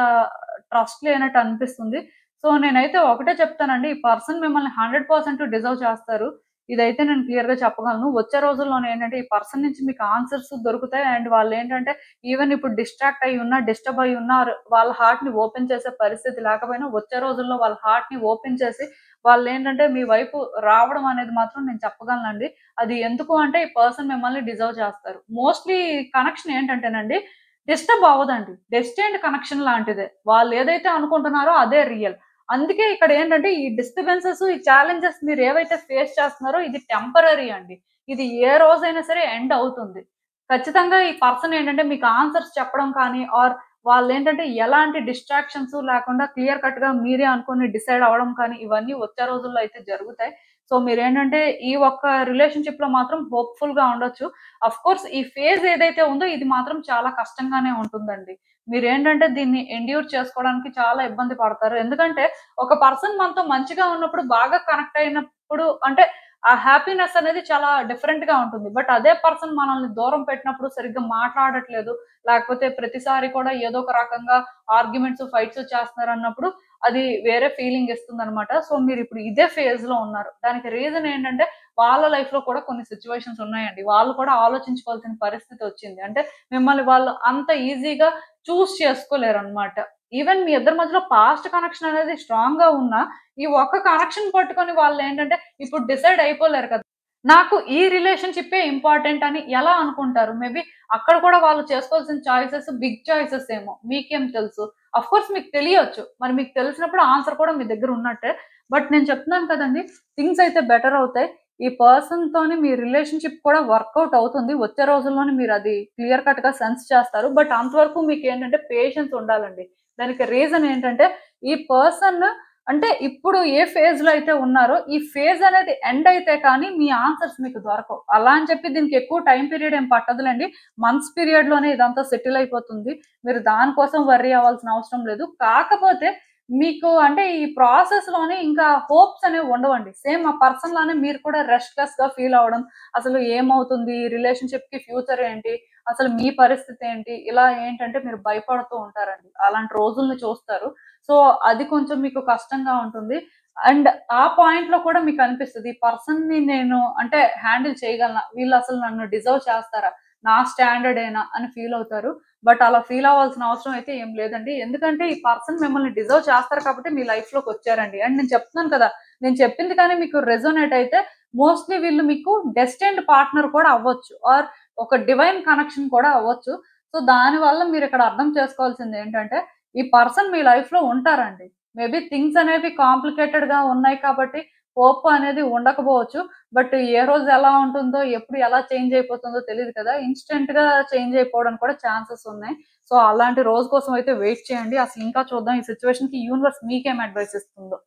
ట్రస్ట్ లేనట్టు అనిపిస్తుంది. సో, నేనైతే ఒకటే చెప్తానండి. ఈ పర్సన్ మిమ్మల్ని 100% డిజర్వ్ చేస్తారు. ఇదైతే నేను క్లియర్‌గా చెప్పగలను. వచ్చే రోజుల్లోనే ఏంటంటే ఈ పర్సన్ నుంచి మీకు ఆన్సర్స్ దొరుకుతాయి. అండ్ వాళ్ళేంటంటే ఈవెన్ ఇప్పుడు డిస్ట్రాక్ట్ అయ్యి ఉన్నా, డిస్టర్బ్ అయ్యి ఉన్నా వాళ్ళ హార్ట్‌ని ఓపెన్ చేసే పరిస్థితి లేకపోయినా వచ్చే రోజుల్లో వాళ్ళ హార్ట్‌ని ఓపెన్ చేసి వాళ్ళేంటంటే మీ వైపు రావడం అనేది మాత్రం నేను చెప్పగలనండి. అది ఎందుకు అంటే ఈ పర్సన్ మిమ్మల్ని డిజర్వ్ చేస్తారు. మోస్ట్‌లీ కనెక్షన్ ఏంటంటేనండి డిస్టర్బ్ అవ్వదండి. డెస్టిన్డ్ కనెక్షన్ లాంటిదే. వాళ్ళేదైతే అనుకుంటున్నారో అదే రియల్. అందుకే ఇక్కడేంటంటే ఈ డిస్టర్బెన్సెస్, ఈ ఛాలెంజెస్ మీరేవైతే ఫేస్ చేస్తున్నారో ఇది టెంపరరీ అండి. ఇది ఏ రోజైనా సరే ఎండ్ అవుతుంది. ఖచ్చితంగా ఈ పర్సన్ ఏంటంటే మీకు ఆన్సర్స్ చెప్పడం కానీ ఆర్ వాళ్ళేంటంటే ఎలాంటి డిస్ట్రాక్షన్స్ లేకుండా క్లియర్ కట్‌గా మీరే అనుకోని డిసైడ్ అవ్వడం కానీ ఇవన్నీ వచ్చే రోజుల్లో అయితే జరుగుతాయి. సో, మీరేంటంటే ఈ ఒక్క రిలేషన్‌షిప్‌లో మాత్రం హోప్‌ఫుల్‌గా ఉండొచ్చు. అఫ్‌కోర్స్ ఈ ఫేజ్ ఏదైతే ఉందో ఇది మాత్రం చాలా కష్టంగానే ఉంటుందండి. మీరేంటంటే దీన్ని ఎండ్యూర్ చేసుకోవడానికి చాలా ఇబ్బంది పడతారు. ఎందుకంటే ఒక పర్సన్ మనతో మంచిగా ఉన్నప్పుడు బాగా కనెక్ట్ అయినప్పుడు అంటే ఆ హ్యాపీనెస్ అనేది చాలా డిఫరెంట్‌గా ఉంటుంది. బట్ అదే పర్సన్ మనల్ని దూరం పెట్టినప్పుడు సరిగ్గా మాట్లాడట్లేదు. లేకపోతే ప్రతిసారి కూడా ఏదో ఒక రకంగా ఆర్గ్యుమెంట్స్, ఫైట్స్ చేస్తున్నారన్నప్పుడు అది వేరే ఫీలింగ్ ఇస్తుందనమాట. సో, మీరిప్పుడు ఇదే ఫేజ్‌లో ఉన్నారు. దానికి రీజన్ ఏంటంటే వాళ్ళ లైఫ్‌లో కూడా కొన్ని సిట్యుయేషన్స్ ఉన్నాయండి. వాళ్ళు కూడా ఆలోచించుకోవాల్సిన పరిస్థితి వచ్చింది. అంటే మిమ్మల్ని వాళ్ళు అంత ఈజీగా చూజ్ చేసుకోలేరనమాట. ఈవెన్ మీ ఇద్దరి మధ్యలో పాస్ట్ కనెక్షన్ అనేది స్ట్రాంగ్‌గా ఉన్నా, ఈ ఒక్క కనెక్షన్ పట్టుకొని వాళ్ళేంటంటే ఇప్పుడు డిసైడ్ అయిపోలేరు కదా! నాకు ఈ రిలేషన్‌షిప్పే ఇంపార్టెంట్ అని ఎలా అనుకుంటారు? మేబీ అక్కడ కూడా వాళ్ళు చేసుకోవాల్సిన చాయిసెస్ బిగ్ చాయిసెస్ ఏమో! మీకేం తెలుసు? అఫ్‌కోర్స్ మీకు తెలియొచ్చు. మరి మీకు తెలిసినప్పుడు ఆన్సర్ కూడా మీ దగ్గర ఉన్నట్టే. బట్ నేను చెప్తున్నాను కదండీ! థింగ్స్ అయితే బెటర్ అవుతాయి. ఈ పర్సన్‌తోని మీ రిలేషన్‌షిప్ కూడా వర్కౌట్ అవుతుంది. వచ్చే రోజుల్లోనే మీరది క్లియర్ కట్‌గా సెన్స్ చేస్తారు. బట్ అంతవరకు మీకేంటంటే పేషెన్స్ ఉండాలండి. దానికి రీజన్ ఏంటంటే ఈ పర్సన్ అంటే ఇప్పుడు ఏ ఫేజ్‌లో అయితే ఉన్నారో, ఈ ఫేజ్ అనేది ఎండ్ అయితే కానీ మీ ఆన్సర్స్ మీకు దొరకవు. అలా అని చెప్పి దీనికి ఎక్కువ టైమ్ పీరియడ్ ఏం పట్టదులెండి. మంత్స్ పీరియడ్‌లోనే ఇదంతా సెటిల్ అయిపోతుంది. మీరు దాని కోసం వర్రీ అవ్వాల్సిన అవసరం లేదు. కాకపోతే మీకు అంటే ఈ ప్రాసెస్‌లోనే ఇంకా హోప్స్ అనేవి ఉండవండి. సేమ్ ఆ పర్సన్ లానే మీరు కూడా రెస్ట్‌లెస్‌గా ఫీల్ అవ్వడం. అసలు ఏమవుతుంది? రిలేషన్‌షిప్‌కి ఫ్యూచర్ ఏంటి? అసలు మీ పరిస్థితి ఏంటి? ఇలా ఏంటంటే మీరు భయపడుతూ ఉంటారండి. అలాంటి రోజుల్ని చూస్తారు. సో, అది కొంచెం మీకు కష్టంగా ఉంటుంది. అండ్ ఆ పాయింట్‌లో కూడా మీకనిపిస్తది. ఈ పర్సన్‌ని నేను అంటే హ్యాండిల్ చేయగలనా? వీళ్ళసలు నన్ను డిజర్వ్ చేస్తారా? నా స్టాండర్డేనా? అని ఫీల్ అవుతారు. బట్ అలా ఫీల్ అవ్వాల్సిన అవసరం అయితే ఏం లేదండి. ఎందుకంటే ఈ పర్సన్ మిమ్మల్ని డిజర్వ్ చేస్తారు కాబట్టి మీ లైఫ్‌లోకొచ్చారండి. అండ్ నేను చెప్తున్నాను కదా! నేను చెప్పింది కానీ మీకు రెసొనేట్ అయితే మోస్ట్‌లీ వీళ్ళు మీకు డెస్టిన్డ్ పార్ట్నర్ కూడా అవ్వచ్చు. ఆర్ ఒక డివైన్ కనెక్షన్ కూడా అవ్వచ్చు. సో, దానివల్ల మీరిక్కడ అర్థం చేసుకోవాల్సిందేంటంటే ఈ పర్సన్ మీ లైఫ్‌లో ఉంటారండి. మేబీ థింగ్స్ అనేవి కాంప్లికేటెడ్‌గా ఉన్నాయి కాబట్టి హోప్ అనేది ఉండకపోవచ్చు. బట్ ఏ రోజు ఎలా ఉంటుందో, ఎప్పుడు ఎలా చేంజ్ అయిపోతుందో తెలీదు కదా! ఇన్‌స్టంట్‌గా చేంజ్ అయిపోవడానికి కూడా ఛాన్సెస్ ఉన్నాయి. సో, అలాంటి రోజు కోసం అయితే వెయిట్ చేయండి. అసలు ఇంకా చూద్దాం ఈ సిట్యుయేషన్‌కి యూనివర్స్ మీకేం అడ్వైస్ ఇస్తుందో.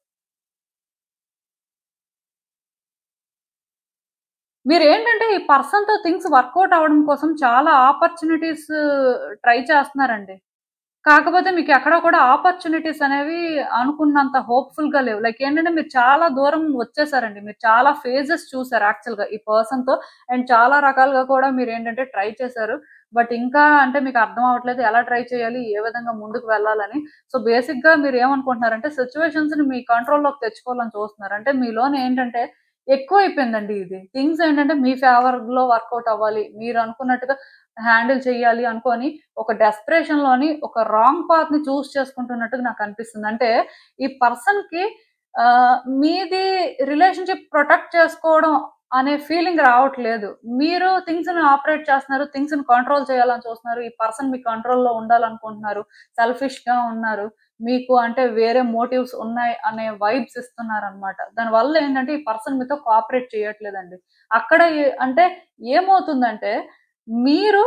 మీరేంటంటే ఈ పర్సన్‌తో థింగ్స్ వర్కౌట్ అవ్వడం కోసం చాలా ఆపర్చునిటీస్ ట్రై చేస్తున్నారండి. కాకపోతే మీకు ఎక్కడ కూడా ఆపర్చునిటీస్ అనేవి అనుకున్నంత హోప్‌ఫుల్‌గా లేవు. లైక్ ఏంటంటే మీరు చాలా దూరం వచ్చేసారండి. మీరు చాలా ఫేజెస్ చూసారు యాక్చువల్‌గా ఈ పర్సన్‌తో. అండ్ చాలా రకాలుగా కూడా మీరేంటంటే ట్రై చేశారు. బట్ ఇంకా అంటే మీకు అర్థం అవ్వట్లేదు ఎలా ట్రై చేయాలి? ఏ విధంగా ముందుకు వెళ్ళాలని. సో, బేసిక్‌గా మీరేమనుకుంటున్నారంటే సిట్యుయేషన్స్‌ని మీ కంట్రోల్‌లోకి తెచ్చుకోవాలని చూస్తున్నారు. అంటే మీలోన ఏంటంటే ఎక్కువైపోయిందండి ఇది. థింగ్స్ ఏంటంటే మీ ఫేవర్‌లో వర్కౌట్ అవ్వాలి. మీరనుకున్నట్టుగా హ్యాండిల్ చేయాలి అనుకోని ఒక డెస్పరేషన్‌లోని ఒక రాంగ్ పాత్‌ని చేసుకుంటున్నట్టుగా నాకనిపిస్తుంది. అంటే ఈ పర్సన్‌కి మీది రిలేషన్‌షిప్ ప్రొటెక్ట్ చేసుకోవడం అనే ఫీలింగ్ రావట్లేదు. మీరు థింగ్స్‌ని ఆపరేట్ చేస్తున్నారు. థింగ్స్‌ని కంట్రోల్ చేయాలని చూస్తున్నారు. ఈ పర్సన్ మీ కంట్రోల్‌లో ఉండాలనుకుంటున్నారు. సెల్ఫిష్‌గా ఉన్నారు. మీకు అంటే వేరే మోటివ్స్ ఉన్నాయి అనే వైబ్స్ ఇస్తున్నారనమాట. దానివల్ల ఏంటంటే ఈ పర్సన్ మీతో కోఆపరేట్ చేయట్లేదండి. అక్కడ అంటే ఏమవుతుందంటే మీరు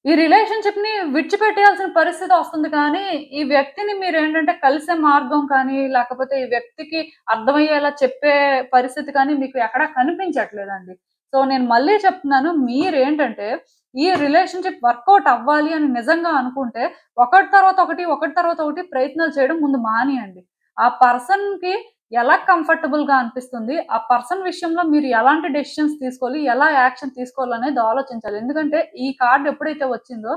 ఈ రిలేషన్‌షిప్‌ని విడిచిపెట్టేయాల్సిన పరిస్థితి వస్తుంది కానీ, ఈ వ్యక్తిని మీరేంటంటే కలిసే మార్గం కానీ, లేకపోతే ఈ వ్యక్తికి అర్థమయ్యేలా చెప్పే పరిస్థితి కానీ మీకు ఎక్కడా కనిపించట్లేదండి. సో, నేను మళ్ళీ చెప్తున్నాను మీరేంటంటే, ఈ రిలేషన్‌షిప్ వర్కౌట్ అవ్వాలి అని నిజంగా అనుకుంటే, ఒకటి తర్వాత ఒకటి, ఒకటి తర్వాత ఒకటి ప్రయత్నాలు చేయడం ముందు మానేయండి. ఆ పర్సన్‌కి ఎలా కంఫర్టబుల్‌గా అనిపిస్తుంది, ఆ పర్సన్ విషయంలో మీరు ఎలాంటి డెసిషన్స్ తీసుకోవాలి, ఎలా యాక్షన్ తీసుకోవాలనేది ఆలోచించాలి. ఎందుకంటే ఈ కార్డ్ ఎప్పుడైతే వచ్చిందో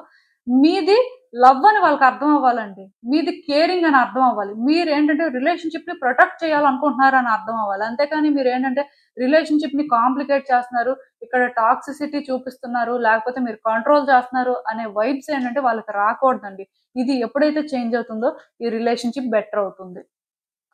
మీది లవ్ అని వాళ్ళకి అర్థం అవ్వాలండి. మీది కేరింగ్ అని అర్థం అవ్వాలి. మీరేంటంటే రిలేషన్‌షిప్‌ని ప్రొటెక్ట్ చేయాలనుకుంటున్నారని అర్థం అవ్వాలి. అంతేకాని మీరేంటంటే రిలేషన్‌షిప్‌ని కాంప్లికేట్ చేస్తున్నారు, ఇక్కడ టాక్సిసిటీ చూపిస్తున్నారు, లేకపోతే మీరు కంట్రోల్ చేస్తున్నారు అనే వైబ్స్ ఏంటంటే వాళ్ళకి రాకూడదండి. ఇది ఎప్పుడైతే చేంజ్ అవుతుందో ఈ రిలేషన్‌షిప్ బెటర్ అవుతుంది.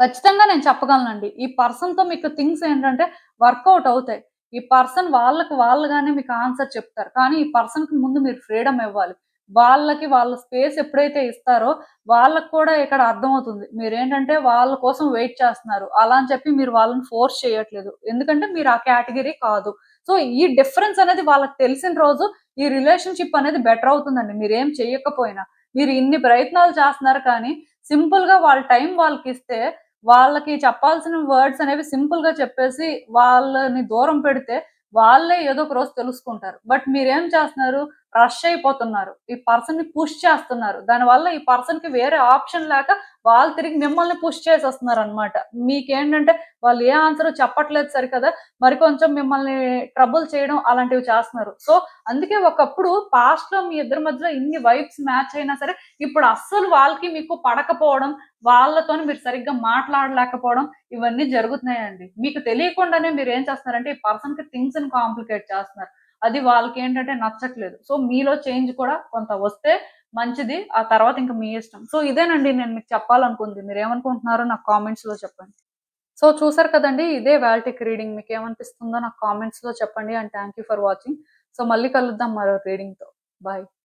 ఖచ్చితంగా నేను చెప్పగలనండి. ఈ పర్సన్‌తో మీకు థింగ్స్ ఏంటంటే వర్కౌట్ అవుతాయి. ఈ పర్సన్ వాళ్ళకి వాళ్ళుగానే మీకు ఆన్సర్ చెప్తారు. కానీ ఈ పర్సన్‌కి ముందు మీరు ఫ్రీడమ్ ఇవ్వాలి. వాళ్ళకి వాళ్ళ స్పేస్ ఎప్పుడైతే ఇస్తారో వాళ్ళకి కూడా ఇక్కడ అర్థమవుతుంది. మీరేంటంటే వాళ్ళ కోసం వెయిట్ చేస్తున్నారు. అలా అని చెప్పి మీరు వాళ్ళని ఫోర్స్ చేయట్లేదు. ఎందుకంటే మీరు ఆ కేటగరీ కాదు. సో, ఈ డిఫరెన్స్ అనేది వాళ్ళకి తెలిసిన రోజు ఈ రిలేషన్‌షిప్ అనేది బెటర్ అవుతుందండి. మీరేం చేయకపోయినా. మీరు ఇన్ని ప్రయత్నాలు చేస్తున్నారు కానీ సింపుల్‌గా వాళ్ళ టైం వాళ్ళకిస్తే వాళ్ళకి చెప్పాల్సిన వర్డ్స్ అనేవి సింపుల్‌గా చెప్పేసి వాళ్ళని దూరం పెడితే, వాళ్ళే ఏదో ఒక రోజు తెలుసుకుంటారు. బట్ మీరేం చేస్తున్నారు? రష్ అయిపోతున్నారు. ఈ పర్సన్‌ని పుష్ చేస్తున్నారు. దానివల్ల ఈ పర్సన్‌కి వేరే ఆప్షన్ లేక వాళ్ళు తిరిగి మిమ్మల్ని పుష్ చేసేస్తున్నారనమాట. మీకేంటంటే వాళ్ళు ఏ ఆన్సరు చెప్పట్లేదు సరికదా! మరి కొంచెం మిమ్మల్ని ట్రబుల్ చేయడం అలాంటివి చేస్తున్నారు. సో, అందుకే ఒకప్పుడు పాస్ట్‌లో మీ ఇద్దరి మధ్యలో ఇన్ని వైబ్స్ మ్యాచ్ అయినా సరే, ఇప్పుడు అస్సలు వాళ్ళకి మీకు పడకపోవడం, వాళ్ళతోని మీరు సరిగ్గా మాట్లాడలేకపోవడం ఇవన్నీ జరుగుతున్నాయండి. మీకు తెలియకుండానే మీరేం చేస్తున్నారంటే ఈ పర్సన్‌కి థింగ్స్‌ని కాంప్లికేట్ చేస్తున్నారు. అది వాళ్ళకేంటంటే నచ్చట్లేదు. సో, మీలో చేంజ్ కూడా కొంత వస్తే మంచిది. ఆ తర్వాత ఇంక మీ ఇష్టం. సో, ఇదేనండి నేను మీకు చెప్పాలనుకుంది. మీరేమనుకుంటున్నారో నాకు కామెంట్స్‌లో చెప్పండి. సో, చూసారు కదండీ! ఇదే వాల్టిక్ రీడింగ్. మీకేమనిపిస్తుందో నాకు కామెంట్స్‌లో చెప్పండి. And thank you for watching. So, మళ్ళీ కలుద్దాం మరో రీడింగ్‌తో. బాయ్.